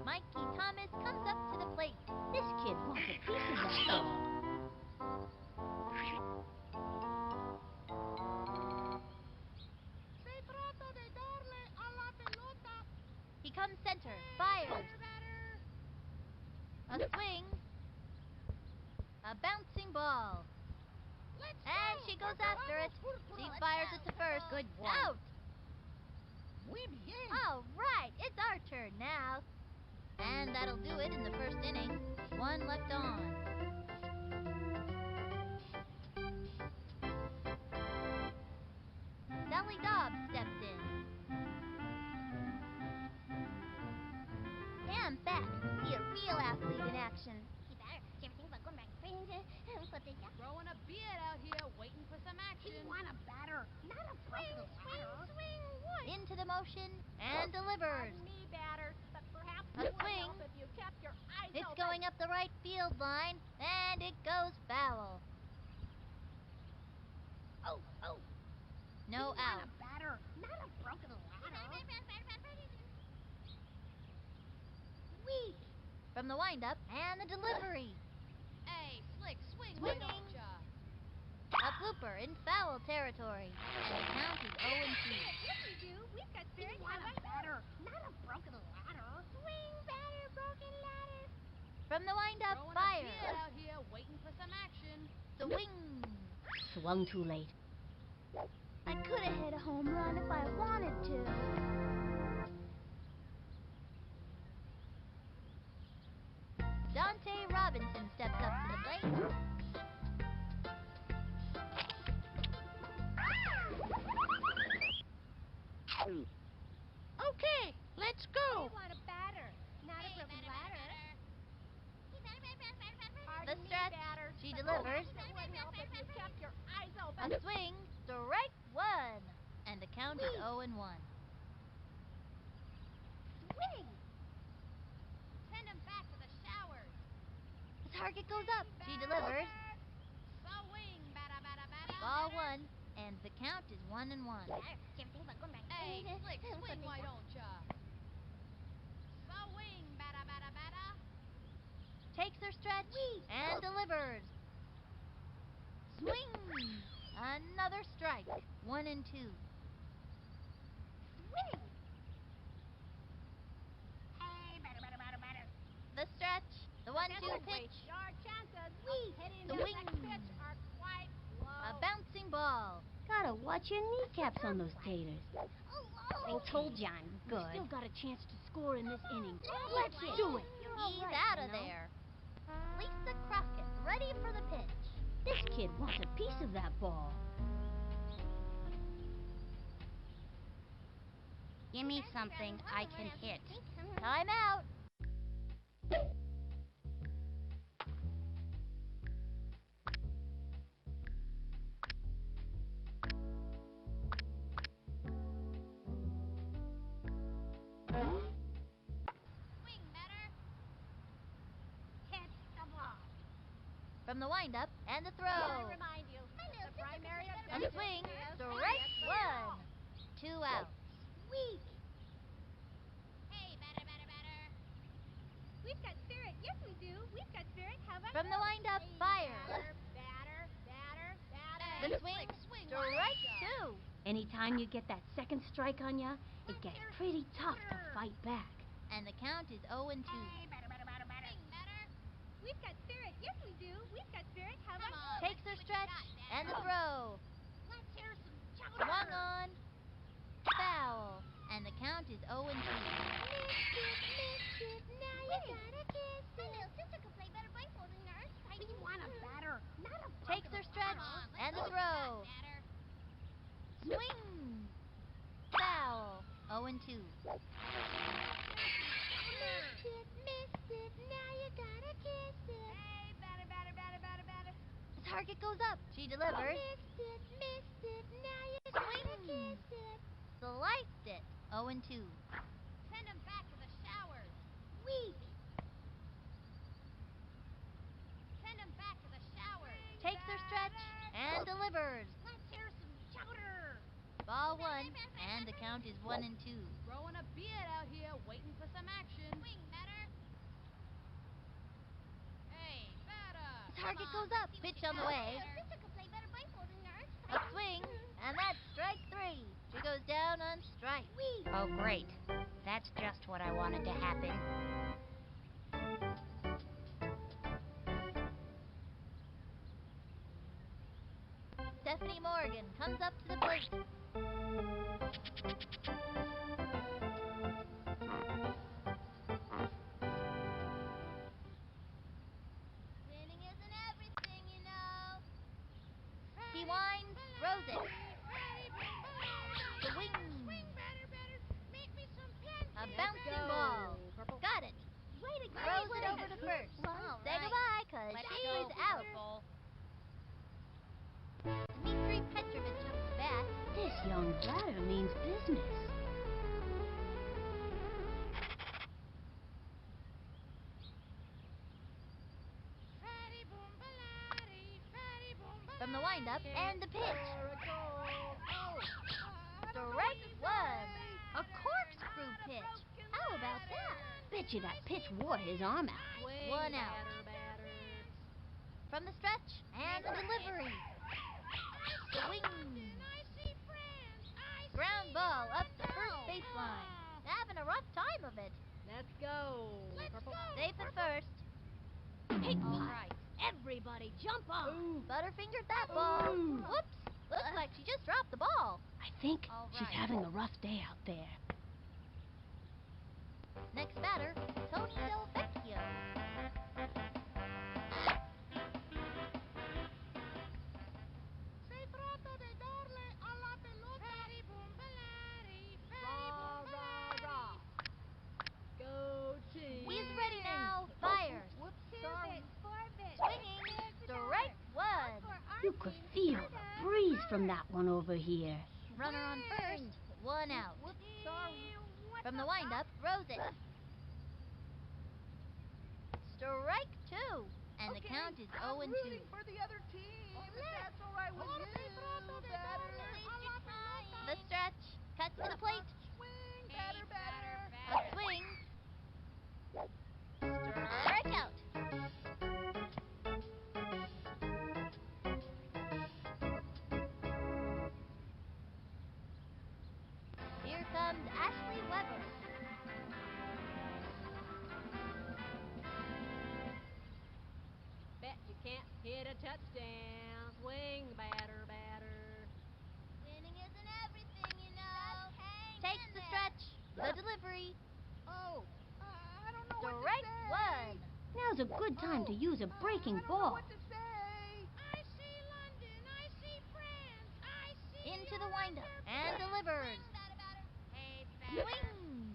Mikey Thomas comes up to the plate. This kid wants a piece of that ball. Se trata de darle a la pelota. He comes center, fires. A swing. A bouncing ball. And she goes after it. She fires it to first. Good one. Out. Muy bien. All right, it's our turn now. And that'll do it in the first inning. One left on. Sally Dobbs steps in. Pam back. See a real athlete in action. Growing a beard out here, waiting for some action. A batter, not a broken ladder. Into the motion and delivers. Me, batter, but perhaps A it would swing. help if you kept your eyes It's open. going up the right field line, and it goes foul. Oh, oh. No out. A batter, not a broken ladder. Weak. From the windup and the delivery. Hey, Slick, swing, why Swinging. don't ya? A blooper in foul territory, and the count is 0-2. Yes, we do. We've got spirit. A batter, not a broken ladder. Swing, batter, broken ladder. From the windup, Growing a fire. beard out here, waiting for some action. Swing. Swung too late. I could have hit a home run if I wanted to. Dante Robinson steps up to the plate. Okay, let's go. Want a batter, not a broken ladder. The stretch. She delivers. It would help if you kept your eyes A open. swing. Strike one. And the count is 0-1. Swing. Send him back to the showers. The target goes up. She delivers. Swing, batter, batter, batter. Ball one. And the count is 1-1. Hey, Slick, swing, why don't ya? Swing, batter, batter, batter. Takes her stretch and delivers. Swing. Another strike. 1-2. Swing. Hey, batter, batter, batter, batter. The stretch. The 1-2 pitch. Your chances of hitting The the wing. next pitch are quite low. A bouncing ball. Gotta watch your kneecaps on those taters. I told you I'm good. Still got a chance to score in this inning. Let's do it. He's out of there. Lisa Crockett, ready for the pitch. This kid wants a piece of that ball. Give me something I can hit. Time out. Swing, batter. Hit the ball. From the windup and the I throw. remind you, the primary A objective swing. is to Strike hit the one. ball. 2 outs. Weak. Hey, batter, batter, batter. We've got spirit. Yes, we do. We've got spirit. How about From the windup, fire. Batter, batter, batter. The Hey, swing. Slick, swing, why don't Strike ya? 2. Anytime you get that second strike on ya, it gets pretty tough to fight back. And the count is 0-2. Hey, batter, batter, batter, batter. Swing, batter. We've got spirit. Yes, we do. We've got spirit. How Come about on. Takes her What you stretch got, and the batter? throw. Let's hear some chowder. Swung on. Foul. And the count is 0-2. Now you gotta kiss it. My little sister can play better baseball than yours. We want a batter, not a Takes her stretch Come on, let's and the go. throw. Batter. Swing. Foul. 0-2. Missed it. Now you gotta kiss it. Hey, batter, batter, batter, batter, batter. The target goes up. She delivers. Missed it. Now you Swing. gotta kiss it. Sliced it. 0-2. Send him back to the showers. Weak. Send him back to the showers. Takes her stretch and delivers. Let's hear some chowder. Ball one, and the count is 1 and 2. Growing a beard out here, waiting for some action. Swing, batter. Hey, batter. Target goes up. Pitch on the way. Sister could play better baseball than yours. A swing, and that's strike 3. She goes down on strike. Oh, great. That's just what I wanted to happen. Stephanie Morgan comes up to the plate. Winning isn't everything, you know. He winds, throws it. The wing. A bouncing ball. Got it. Throws it over to first. Say goodbye, cause she's out. Dmitri Petrovich up to bat. This young batter means business. From the windup and the pitch. Strike 1. A corkscrew pitch. How about that? Bet you that pitch wore his arm out. 1 out. From the stretch and the delivery. Swing. Ground ball up the first baseline. Having a rough time of it. Let's go. Safe at first. All right. Everybody jump on. Butterfingered that ball. Whoops. Looks like she just dropped the ball. I think All she's right. having a rough day out there. Next batter, Tony Del Vecchio. Rah, rah, rah. Go team. He's ready now. Fires. Sorry. Swinging. Strike 1. You could feel the breeze from that one over here. Runner on first. 1 out. Sorry. From the windup, throws it. Strike 2. And the count is 0 and 2. for the other team. If that's all right with you, batter. The stretch. Cuts to the plate. Swing, batter, batter. A swing. Strike out. Here comes Ashley Weber. Bet you can't hit a touchdown. Swing, batter, batter. Winning isn't everything, you know. Takes the stretch. The delivery. Oh, I don't know Strike 1. Now's a good time to use a breaking ball. what to say. Into the windup and delivers. Hey, batter. Swing.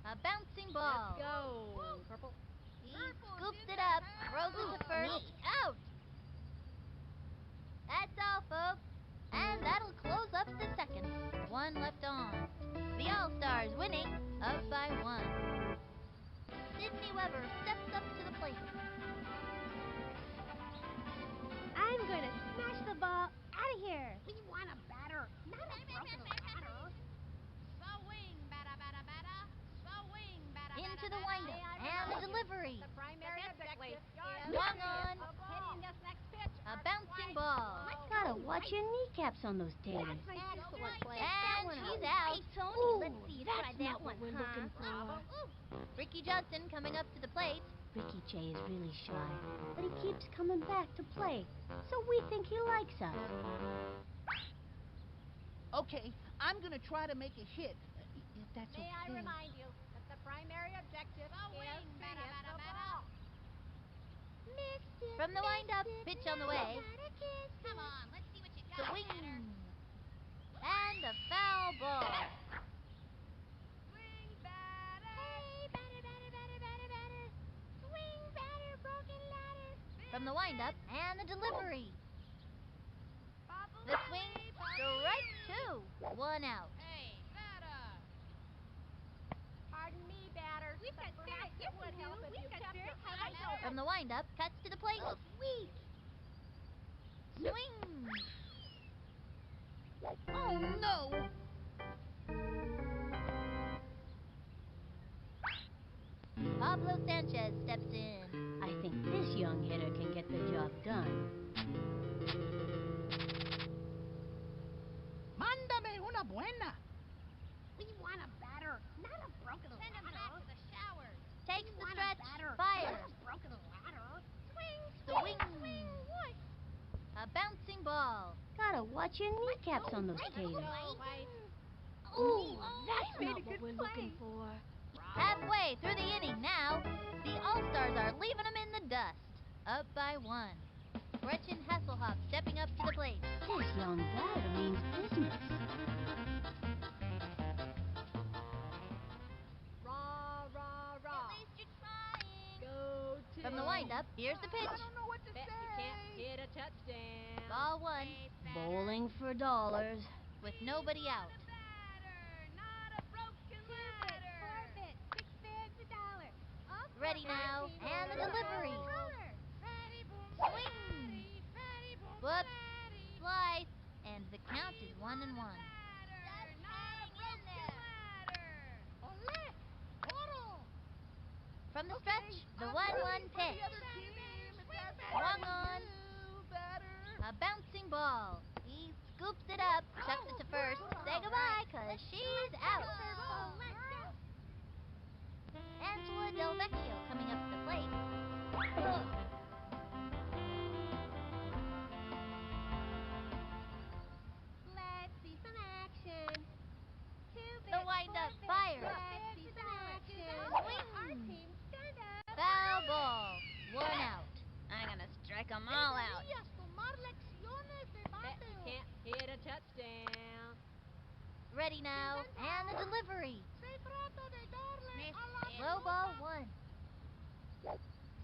A bouncing ball. Let's go. Purple. He scoops it up, throws it to first. Out. That's all, folks. And that'll close up the second. 1 left on. The All-Stars winning, up by 1. Sydney Weber steps up to the plate. I'm going to smash the ball out of here. We want a batter, not a broken batter. Swing, batter, batter, batter. Swing, batter, Into batter, the windup and the delivery. The primary objective is Swung on. hitting this next pitch. A bouncing ball. Gotta watch your kneecaps on those taters. Excellent play. And she's out. Tony, let's Ooh, see you that's try that not one, what we're looking for. Ricky Johnson coming up to the plate. Ricky J is really shy, but he keeps coming back to play, so we think he likes us. Okay, I'm gonna try to make a hit, if that's okay. May I remind you that the primary objective is to hit batter, batter, the batter. ball. From the windup, pitch on the way. Come on, let's see what you got, Swing. batter. And a foul ball. Swing, batter. Swing, batter, broken ladder. From the windup and the delivery. The swing, strike 2. 1 out. Hey, batter. Pardon me, batter. We've got spirit. Yes, would help if you kept your eyes open. From the windup, cuts to the plate. Sweet. Swing. Oh no! Pablo Sanchez steps in. I think this young hitter can get the job done. Mándame una buena. We want a batter, not a broken Send him ladder. back to the showers. Takes We the want stretch. a batter, Fires. not a broken ladder. Swing, Swing. swing, what? A bouncing ball. Gotta watch your kneecaps on those taters. Ooh, that's made not a what good we're play. looking for. Halfway through the inning now, the All-Stars are leaving them in the dust. Up by 1. Gretchen Hasselhoff stepping up to the plate. This young batter means business. Rah, rah, rah. At least you're trying. Go to From the windup, here's the pitch. I don't know what to Bet say. you can't hit a touchdown. Ball 1 Bowling for dollars. with nobody out. Ready now, and the delivery. Swing. Whoops. Slice. And the count is 1-1. Ole, oro. From the stretch, the 1-1 pitch. Swung on. A bouncing ball. He scoops it up, chucks it to first. Say goodbye, 'cause she's out. Angela Del Vecchio coming up to the plate. Let's see some action. The windup fires. Let's see some action. Swing. Our team, stand up. Foul ball. 1 out. I'm gonna strike them all out. Tomar lecciones de Bet you bateo. can't hit a touchdown. Ready now, and the delivery. Se trata de darle Miss a la it. Low ball 1.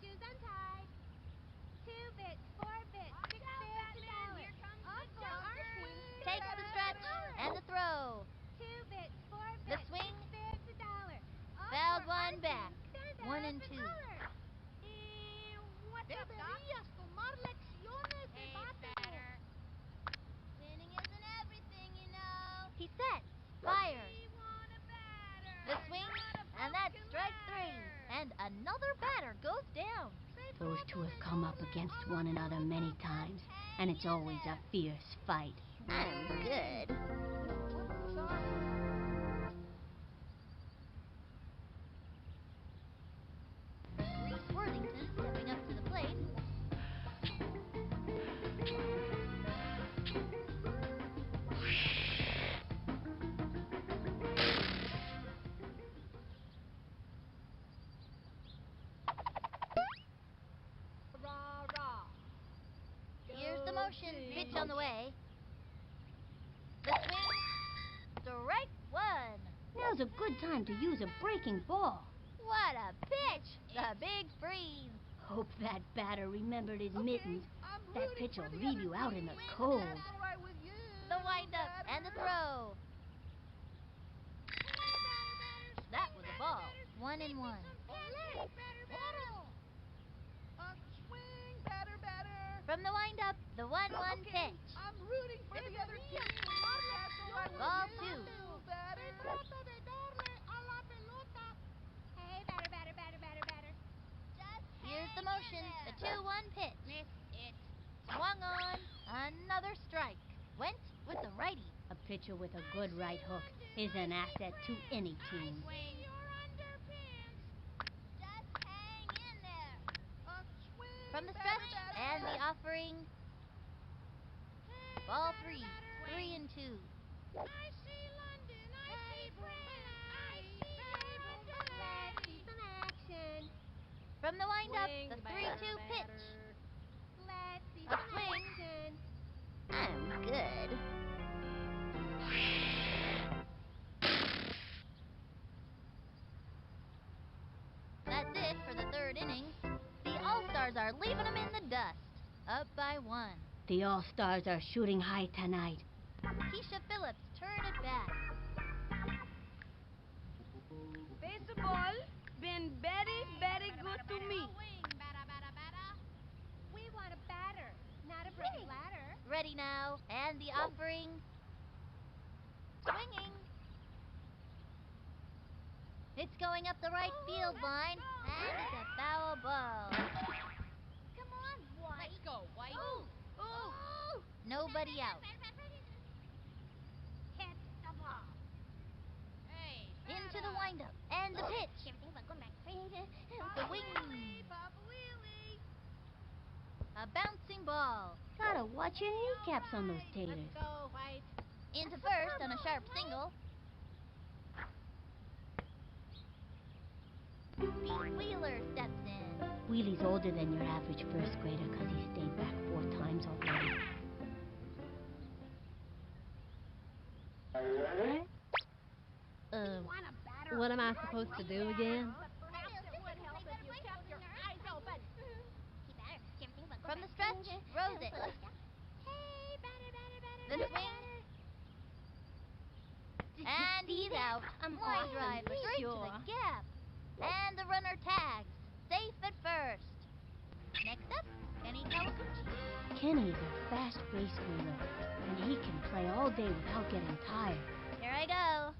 Shoes untied. 2 bits, 4 bits, 6 bits, $1. Up for our team. Takes the stretch and the throw. 2 bits, 4 The bits, swing. 6 bits, $1. Up Fouled for our 1 back. team. Stand 1 up and 2. color. What's up, Doc? Deberías tomar lecciones de bateo. Winning isn't everything, you know. He sets. Fires. The swing, and that's strike 3. And another batter goes down. Those two have come up against one another many times, and it's always a fierce fight. I'm good. Reese Worthington stepping up to the plate. Rah, rah. Here's the Go motion. team. Pitch on the way. The swing. Strike 1. Now's a good time to use a breaking ball. What a pitch! The big freeze. Hope that batter remembered his mittens. I'm That rooting pitch for will the leave other you out in team, the if cold. that's all right with you, The windup and the throw. That was a ball. 1-1. Ole, oro. A swing, batter, batter. From the windup, the 1-1 Okay, pitch. I'm rooting for the other team. Tomar las lecciones Ball de 2. bateo, batter. Se trata de darle a la pelota. Hey, batter, batter, batter, batter, batter. Here's the motion. The 2-1 pitch. Miss it. Swung on. Another strike. Went with the righty. A pitcher with a good right hook is an asset to any team. A swing, From the batter, stretch batter. and the offering. Ball 3. 3 and 2. I see London. I see France. I see Let's see some action. From the windup, Swing, the batter, 3-2 pitch. batter. Let's see A some swing. action. I'm good. That's it for the 3rd inning. The All-Stars are leaving them in the dust. Up by 1. The All-Stars are shooting high tonight. Keisha Phillips turn it back. Baseball been very, very good to me. We want a batter, not a broken ladder. Ready now, and the offering. Swinging. It's going up the right field line, and it's a foul ball. Come on, White. Let's go, White. Ooh. Nobody out. Hit the ball. Hey, Into the windup, and the pitch. Swing. Papa Wheelie. A bouncing ball. Gotta watch your kneecaps on those taters. Let's go, White. Into first on a sharp single. Pete Wheeler steps in. Wheelie's older than your average first grader because he stayed back 4 times already. Want a batter? What am I supposed to do again? Perhaps it would help if you kept your eyes open. From the stretch, throws it. The swing. And he's out. Line drive straight to the gap. And the runner tags. Safe at first. Next up, Kenny Kawaguchi. Kenny's a fast race wheeler, and he can play all day without getting tired. Here I go. I'm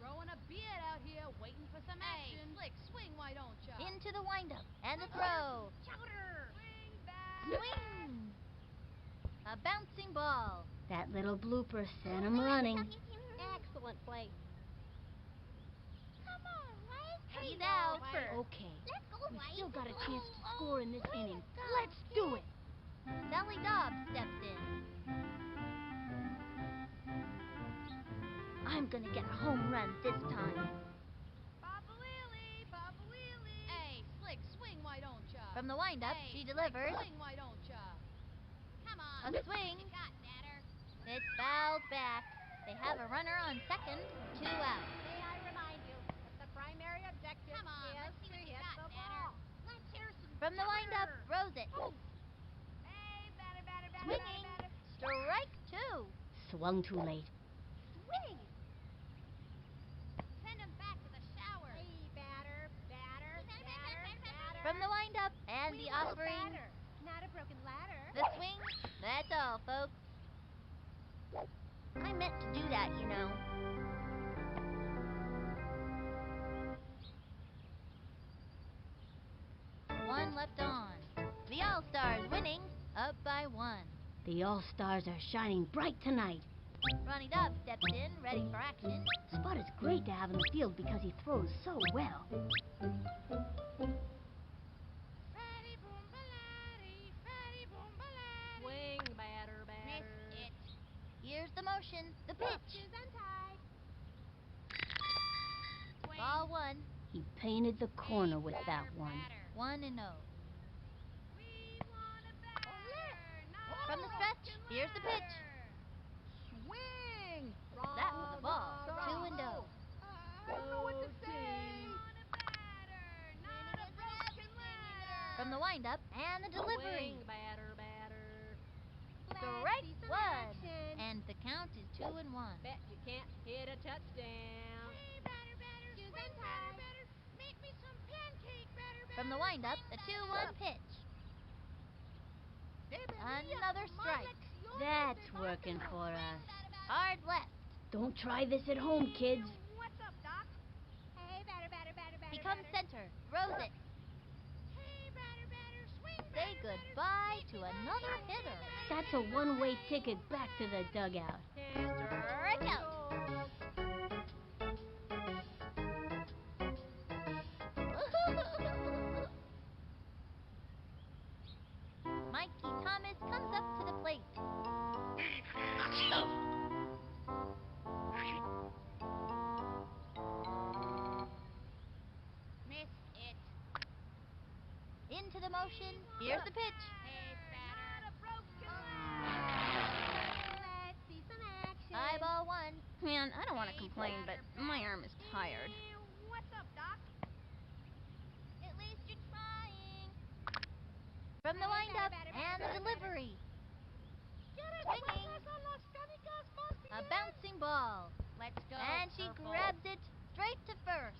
growing a beard out here, waiting for some action. Hey, Slick, swing, why don't ya? Into the windup and the throw. Chowder. Swing back. Swing. A bouncing ball. That little blooper sent him running. Excellent play. Come on, White. He's out. Okay, we still got a chance to score in this inning. Let's do it! Sally Dobbs steps in. I'm gonna get a home run this time. Papa Wheelie. Papa Wheelie. Hey, Slick, swing, why don't ya? From the windup, Hey, she Slick, delivers. swing, why don't ya? Come on. A swing. You got batter. It's fouled back. They have a runner on second, 2 out. May I remind you that the primary objective Come on, is let's see to what you hit got, the batter. ball. Let's hear some From the windup, chowder. throws it. Hey, batter, batter, batter, Swinging. batter, Strike 2. Swung too late. Swing. Send him back to the shower. Hey, batter, batter, batter, batter. From the windup and We the want a offering. batter, not a broken ladder. The swing. That's all, folks. I meant to do that, you know. One left on. The All-Stars winning, up by 1. The All-Stars are shining bright tonight. Ronnie Dobbs steps in, ready for action. Spot is great to have in the field because he throws so well. Fatty boom baladi, fatty boom baladi. Swing, batter, batter. Miss it. Here's the motion, the pitch. Shoes untied. Swing. Ball 1, He painted the corner with that one. 1-0. We want a batter, not From the a stretch, broken here's the pitch. ladder. Swing. That was a ball. 2-0. I don't know what to say. We want a batter, not a broken ladder. From the windup and the delivery. Swing, batter, batter. Strike See some 1. action. And the count is 2-1. Bet you can't hit a touchdown. Hey, batter, batter, Shoes swing, untied. batter, batter. Make me some pancake, batter, batter. From the windup, the 2-1 pitch. Another strike. That's working for us. Hard left. Don't try this at home, kids. What's up, Doc? Hey, batter, batter, batter, batter. He comes center, throws it. Hey, batter, batter, swing, Say batter, batter. goodbye to another hitter. That's a one-way ticket back to the dugout. Strike out. Mikey Thomas comes up to the plate. Miss it. Into the motion. Here's the pitch. Hey, batter. Not a broken ladder. Let's see some action. High ball 1. Man, I don't want to complain, but my arm is tired. What's up, Doc? At least you're trying. From the windup and the delivery. Swinging. A bouncing ball. Let's go. And she Purple. grabs it straight to first.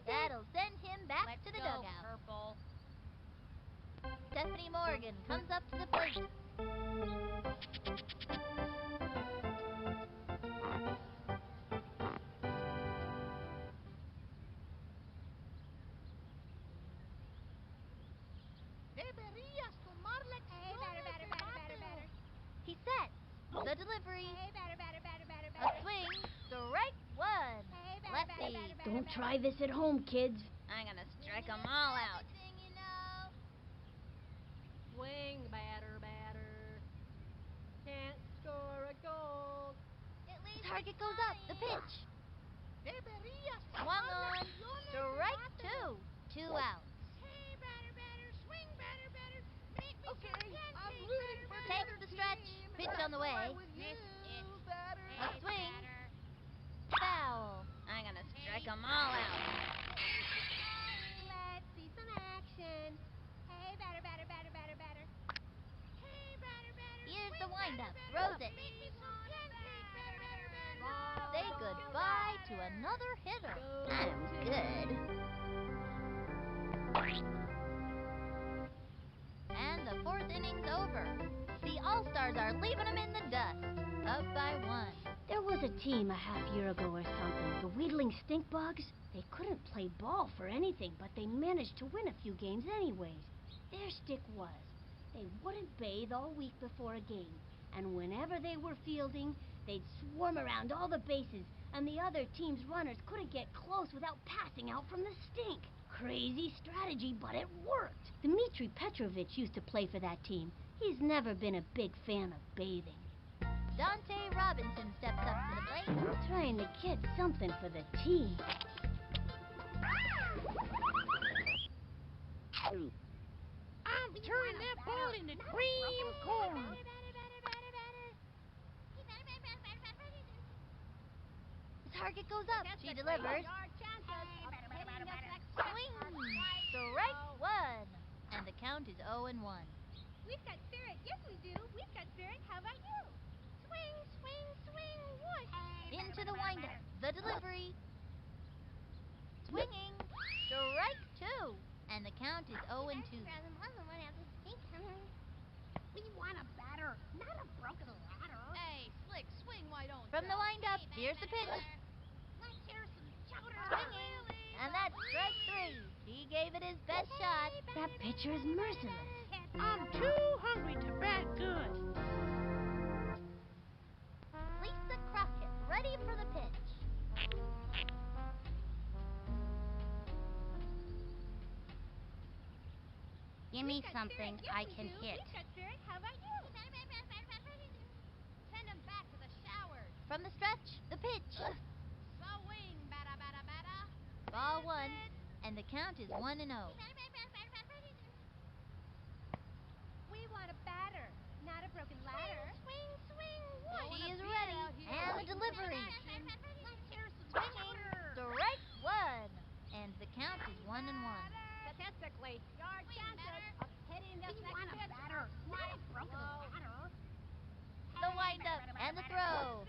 That'll send him back Let's to the go, dugout. Purple. Stephanie Morgan comes up to the plate. The delivery. Hey, batter, batter, batter, batter, A batter. swing. Strike one. Hey, batter, batter, Lefty. batter, batter, Don't batter. try this at home, kids. I'm gonna strike 'em all out. Everything you know. Swing, batter, batter. Can't score a goal. At The least target goes up. The pitch. Deberías Swung on. vacaciones, Strike vato. 2. 2 outs. Hey, batter, batter, swing, batter, batter. Make me Okay, some I'm pancakes, rooting batter, for the Take other the stretch. team. Pitch That's on the why way. with you, Miss it. batter. A swing. Foul. I'm gonna strike 'em all out. Let's see some action. Hey, batter, batter, batter, batter, batter. Hey, batter, batter. Here's the windup. batter, Throws batter. it. Make me some pancakes, batter, batter, batter. Say goodbye to another hitter. I'm good. And the 4th inning's over. The All-Stars are leaving them in the dust. Up by 1. There was a team a half year ago or something, the Wheedling Stinkbugs. They couldn't play ball for anything, but they managed to win a few games anyways. Their stick was, they wouldn't bathe all week before a game, and whenever they were fielding, they'd swarm around all the bases, and the other team's runners couldn't get close without passing out from the stink. Crazy strategy, but it worked. Dmitri Petrovich used to play for that team. He's never been a big fan of bathing. Dante Robinson steps up to the plate. Trying to get something for the team. I'm turning that ball into cream corn. The target goes up. She delivers. Swing. Strike 1. And the count is 0-1. We've got spirit. Yes, we do. We've got spirit. How about you? Swing, swing, swing. What? Into the windup. The delivery. Swinging. Strike 2. And the count is 0-2. We want a batter, not a broken ladder. Hey, Slick, swing, why don't From the windup, here's the pitch. Let's hear some chowder. Swinging. And that's strike 3. He gave it his best shot. That pitcher is merciless. I'm too hungry to bat good. Lisa Crockett, ready for the pitch. Give me something I can hit. We've got spirit. How about you? Send him back to the showers. From the stretch, the pitch. Swing, batter, batter, batter. Ball 1. And the count is 1-0. We want a batter, not a broken ladder. Swing, swing, swing. She is ready. And the delivery. Swinging. Strike 1. And the count is 1-1. Statistically, your chances of hitting this next pitch batter, not a broken ladder. The windup and the throw.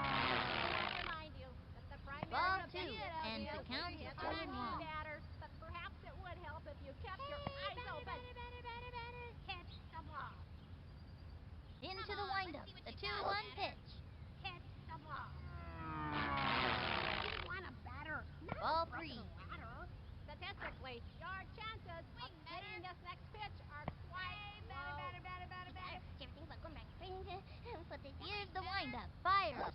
Remind you that the primary Ball 2. objective And is the count to is hit 2-1. batters, but perhaps it would help if you kept your eyes open. Hit the ball. Into the windup. The 2-1 pitch. Hit the ball. We want a batter, not Ball a broken 3. ladder. Statistically, your chances of hitting this next pitch are quite low. Here's the windup. Fires.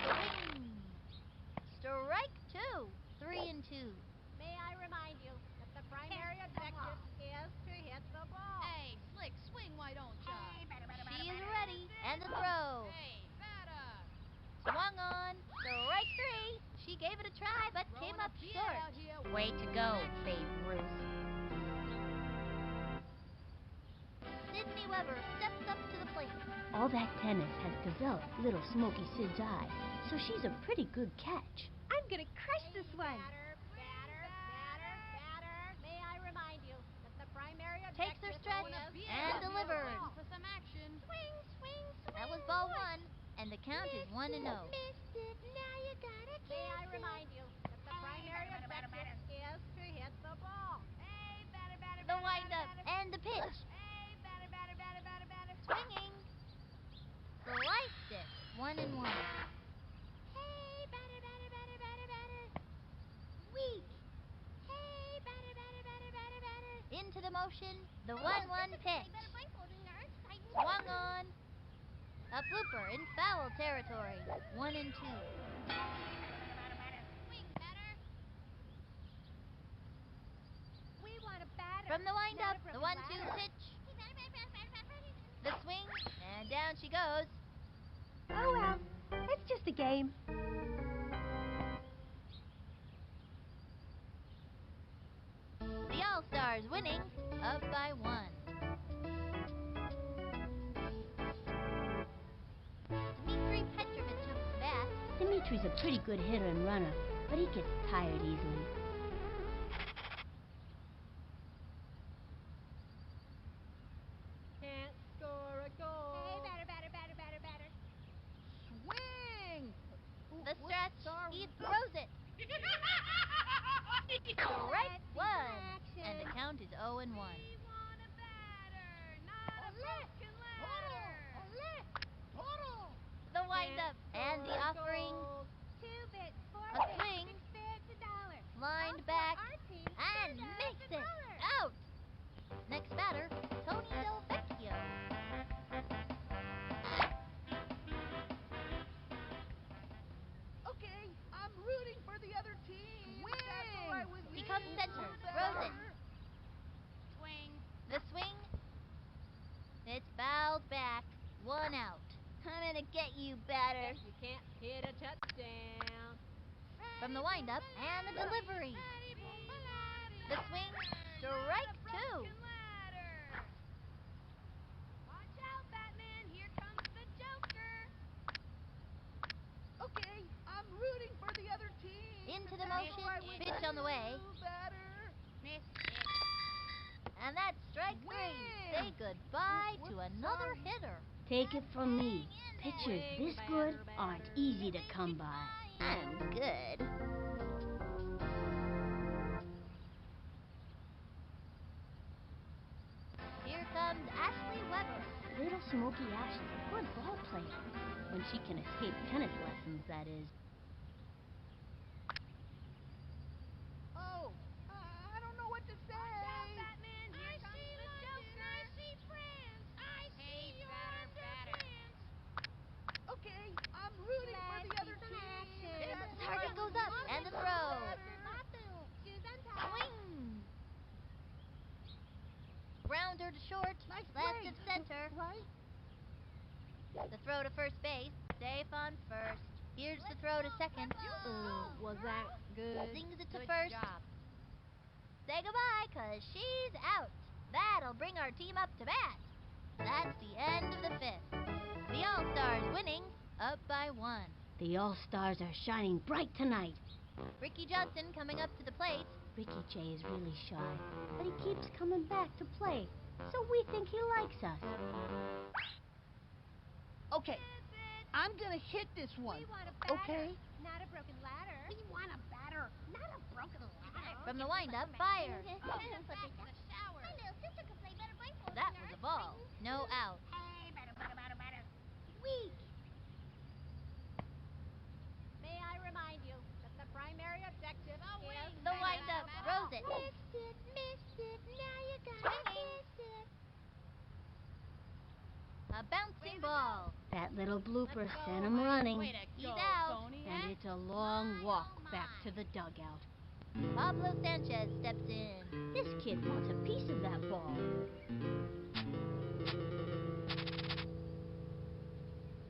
Swing. Strike 2. 3-2. May I remind you that the primary objective is to hit the ball. Hey, Slick, swing, why don't ya? She is ready. And the throw. Hey, batter. Swung on. Strike 3. She gave it a try, but came up short. Way to go, Babe Ruth. Sydney Weber steps up to the plate. All that tennis has developed little Smoky Sid's eye, so she's a pretty good catch. I'm gonna crush this one. Batter. May I remind you that the primary Takes her objective stretch is and delivered. for some action. Swing, swing, swing. That was ball 1, and the count is 1-0. Missed it. Now you gotta May I remind you that the primary objective is to hit the ball. Hey, batter. The windup and the pitch. Hey, batter. Swinging. Sliced it. 1-1. Hey, batter. Weak. Hey, batter. Into the motion, the 1-1 pitch. Swung on. A blooper in foul territory. 1 and 2. We want a batter. From the windup, Not a the broken 1-2 ladder. pitch. The swing, and down she goes. Oh well, it's just a game. The All-Stars winning, up by 1. Dmitry Petrovich up to bat. Dimitri's a pretty good hitter and runner, but he gets tired easily. Can't score a goal. Hey, batter. Swing! The stretch, sorry. he throws it. Strike 1. And the count is 0 and 1. We want a batter, not a broken ladder. The windup and the offering. 2 bits, 4 A bits, swing. 6 bits, $1. Lined All for back our team, and $2 makes it. $1. Out. Next batter, Tony Del Vecchio. Okay, I'm rooting for the other team. Swing! That's all I was He comes aiming center, for, throws it. batter. Swing. The swing. It's fouled back. 1 out. I'm gonna get you, batter. You can't hit a touchdown. From the windup and the delivery. The swing. Strike 2. Watch out, Batman. Here comes the Joker. Okay, I'm rooting for the other team. Into the That's motion. all I was Pitch on the way. aiming for, batter. Miss. And that's strike 3. Say goodbye to another hitter. Take it from me. Pitchers this good aren't easy to come by. I'm good. Here comes Ashley Weber. Little Smoky Ash is a good ball player. When she can escape tennis lessons, that is. Oh, I don't know what to say. Batman. Here comes the Joker. I see friends. I see your underpants. Okay, I'm rooting for the other team. Target goes up and the throw. Swing. Grounder to short. Nice Left play. of center. Right? The throw to first base. Safe on first. Here's the throw to second. Ooh, was that good? Sings it to Good first. job. Say goodbye, 'cause she's out. That'll bring our team up to bat. That's the end of the 5th. The All-Stars winning, up by 1. The All-Stars are shining bright tonight. Ricky Johnson coming up to the plate. Ricky J is really shy, but he keeps coming back to play, so we think he likes us. Okay, I'm gonna hit this one. We want a batter, Okay? not a broken ladder. We want a batter, not a broken ladder. From the windup, fire. The shower. That was a ball. No out. Weak. May I remind you that the primary objective is... The windup, throws it. Missed it, now you gotta kiss it. A bouncing ball. That little blooper sent him running, Way to He's go, out. Tony. and it's a long walk back to the dugout. Pablo Sanchez steps in. This kid wants a piece of that ball.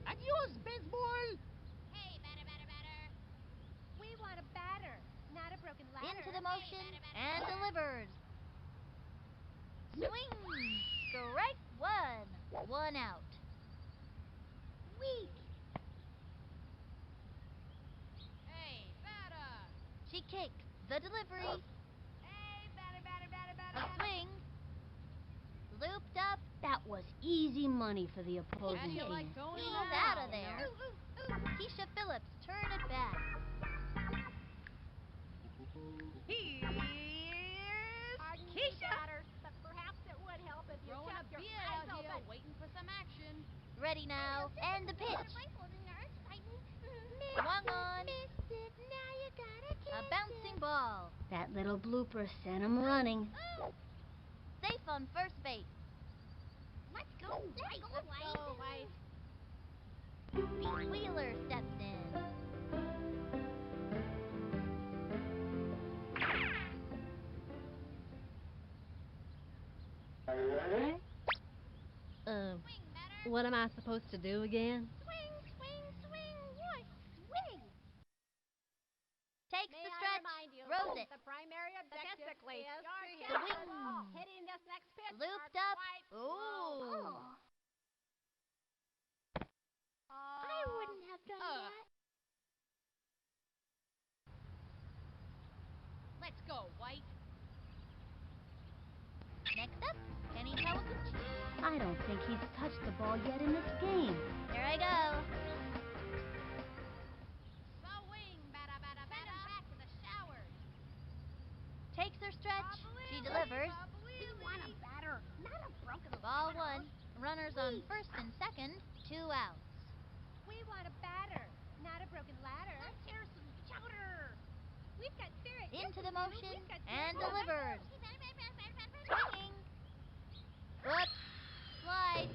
Adios, baseball. Hey, batter. We want a batter, not a broken ladder. Into the motion and delivers. Swing. Strike 1. 1 out. Weak. Hey, batter. She kicks. The delivery. Hey, batter. A swing. Looped up. That was easy money for the opposing How do you team. like Tony He's now, out of there. Keisha Phillips, turn it back. Here's Pardon me, Keisha. batter, but perhaps it would help if you Throwing a kept your beer eyes out here, open. waiting for some action. Ready now. And the pitch. Swung on. Missed it, now you gotta kiss A bouncing ball. That little blooper sent him running. Safe Relive on first base. Let's go, White. Let's go, White. Pete Wheeler steps in. What am I supposed to do again? Takes May the I stretch, remind you, throws it. the primary objective Statistically, is your to hit The the wing. ball. Hitting this next pitch. Looped are up. quite Ooh. slow. I wouldn't have done that. Let's go, White. Next up, Kenny Kawaguchi. I don't think he's touched the ball yet in this game. Here I go. Swing, batter, batter, batter. Back to the showers. Takes her stretch. She delivers. We want a batter, not a broken Ball ladder. one. Runners on first and second. 2 outs. We want a batter, not a broken ladder. Let's hear some chowder. We've got spirit. Into yes, the we do. motion We've got and spirit. delivers. Swinging. Hook. Slide.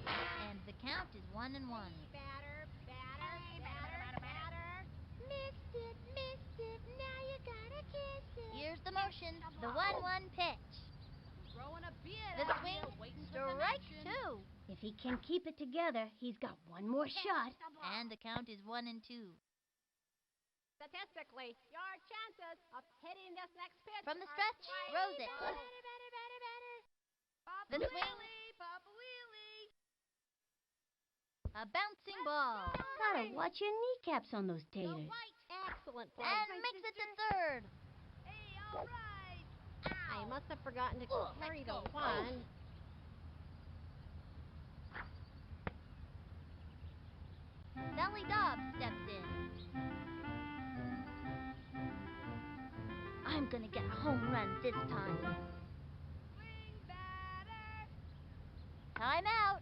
And the count is 1-1. Batter, batter. Missed it. Now you gotta kiss it. Here's the motion. The 1-1 pitch. Throwing a beard The out swing. here, waiting for some Strike action. 2. If he can keep it together, he's got one more shot. And the count is 1-2. Statistically, your chances of hitting this next pitch From the are stretch, quite throws it. low. The swing. Papa Wheelie. A bouncing ball. Gotta watch your kneecaps on those The taters. White. Excellent play. And makes it to third. Hey, all right. I must have forgotten to carry the let's go. one. Sally Dobbs steps in. I'm gonna get a home run this time. Swing, batter. Time out.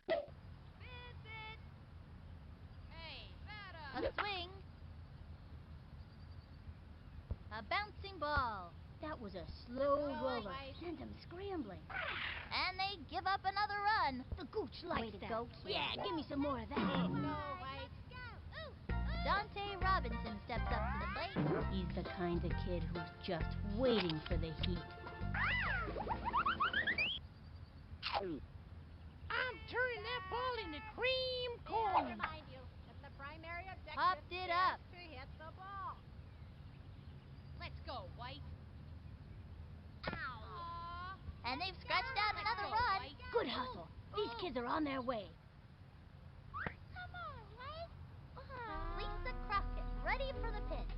Visit. Hey, A batter. swing. A bouncing ball. That was a slow Go, roller. White. Sent him scrambling. And they give up another run. The gooch likes Way to that. go, kid. Yeah, give me some more of that. Go, White. Dante Robinson steps up to the plate. He's the kind of kid who's just waiting for the heat. I'm turning that ball into cream May I corn. remind you that the primary objective Popped it is up. to hit the ball. Let's go, White. Ow. And they've scratched out Let's another go, run. White. Good hustle. These kids are on their way. Come on, White. Lisa Crockett, ready for the pitch.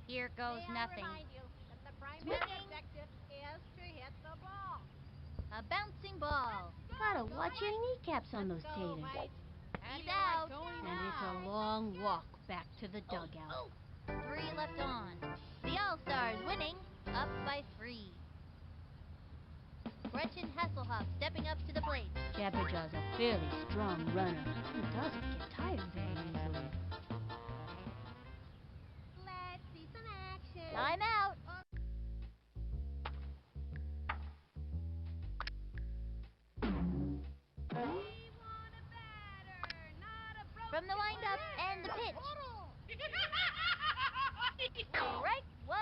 Here goes May nothing. I remind you that the primary Swinging. objective is to hit the ball. A bouncing ball. Gotta watch your kneecaps on those Go, taters. White. How do He's you like out. going And it's a now? long walk back to the dugout. 3 left on. The All-Stars winning, up by 3. Gretchen Hasselhoff stepping up to the plate. Jabberjaw's a fairly strong runner. He doesn't get tired very easily. Let's see some action. Time out. From the windup and the pitch. Strike 1.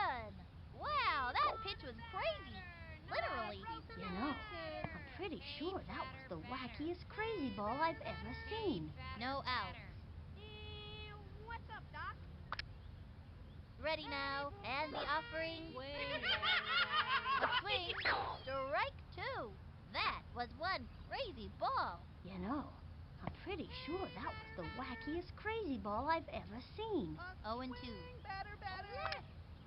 Wow, that pitch was crazy. Literally. You know, I'm pretty sure that was the wackiest crazy ball I've ever seen. No outs. What's up, Doc? Ready now. And the offering. Swing, A swing. Strike 2. That was one crazy ball. You know, I'm pretty sure that was the wackiest crazy ball I've ever seen. 0-2. Batter, batter.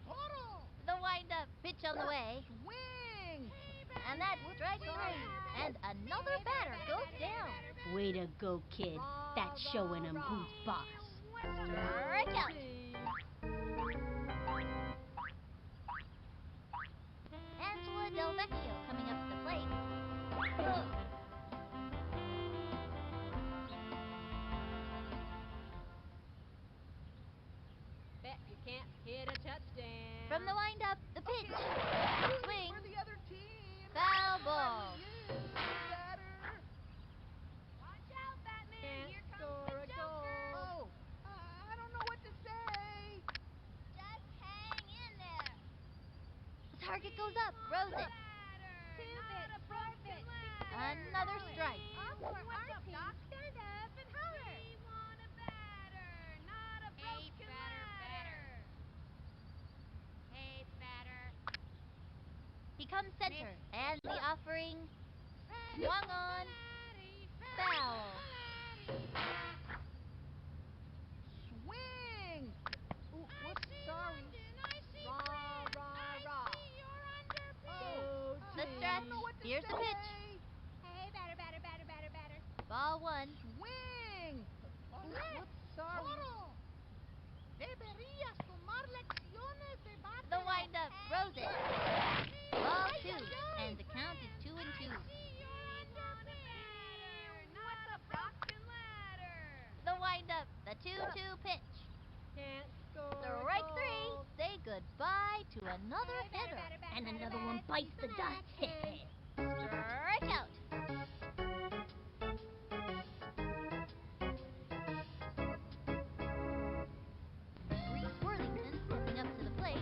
Toro. The windup pitch on the way. Swing. And that's strike 3. And another batter goes down. Way to go, kid. That's showing him who's boss. Strike out. Angela Del Vecchio coming up to the plate. From the wind-up, the pitch. Swing. For the other team. Foul ball. Watch out, Batman! Can't Here comes score the a Joker! goal. Oh, I don't know what to say. Just hang in there. The target goes up. Throws it. Not a broken ladder! Another strike. All for our team. Stand up and holler! We want a batter, not a broken ladder! Hey, batter. He comes center, and the offering swung on. Foul. Swing. Ooh, whoops, sorry. Rah, rah, rah. Oh, The gee, stretch. I don't know what to Here's the say. pitch. Hey, batter, batter, batter, batter, batter. Ball one. Swing. Oh, whoops, sorry. Deberías tomar lecciones de bate. The windup throws it. Ball two, and the count is 2-2. Not a broken ladder! The windup, the 2-2 pitch. Can't score a Strike goal. three. Say goodbye to another hitter, and another one bites the dust. Strike out. Reese Worthington stepping up to the plate.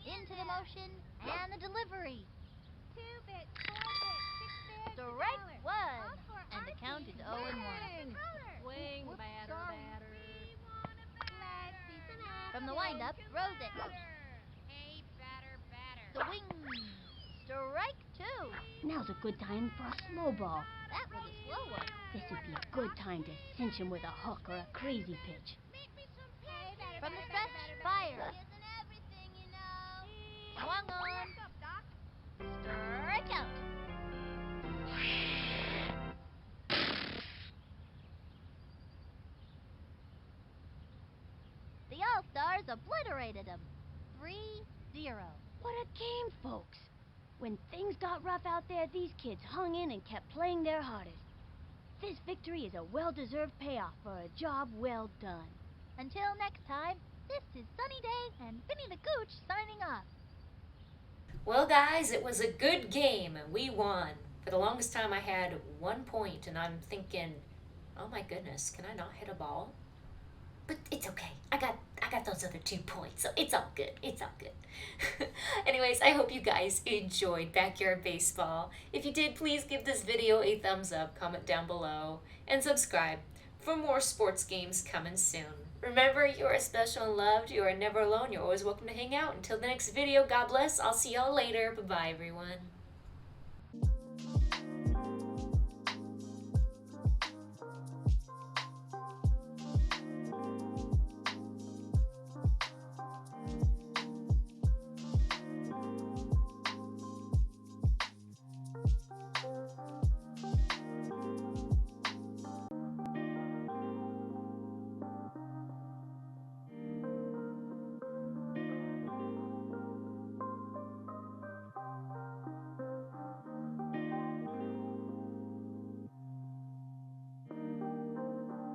Into the motion and the delivery. 2-bit, 4-bit, 6-bit. Strike one, and the count is 0-1. Swing, Whoops, batter, sorry. batter. Let's see some action. From the windup, throws it. Hey, batter, batter. Swing. Strike two. Now's a good time for a slow ball. That was a slow one. This would be a good time to cinch him with a hook or a crazy pitch. From the stretch, fire. Swung on. Strike out. The All-Stars obliterated him. 3-0. What a game, folks! When things got rough out there, these kids hung in and kept playing their hardest. This victory is a well-deserved payoff for a job well done. Until next time, this is Sunny Day and Vinny the Gooch signing off. Well, guys, it was a good game and we won. For the longest time, I had 1 point, and I'm thinking, oh my goodness, can I not hit a ball? But it's okay. I got those other 2 points, so it's all good. It's all good. Anyways, I hope you guys enjoyed Backyard Baseball. If you did, please give this video a thumbs up, comment down below, and subscribe for more sports games coming soon. Remember, you are special and loved. You are never alone. You're always welcome to hang out. Until the next video, God bless. I'll see y'all later. Bye-bye, everyone.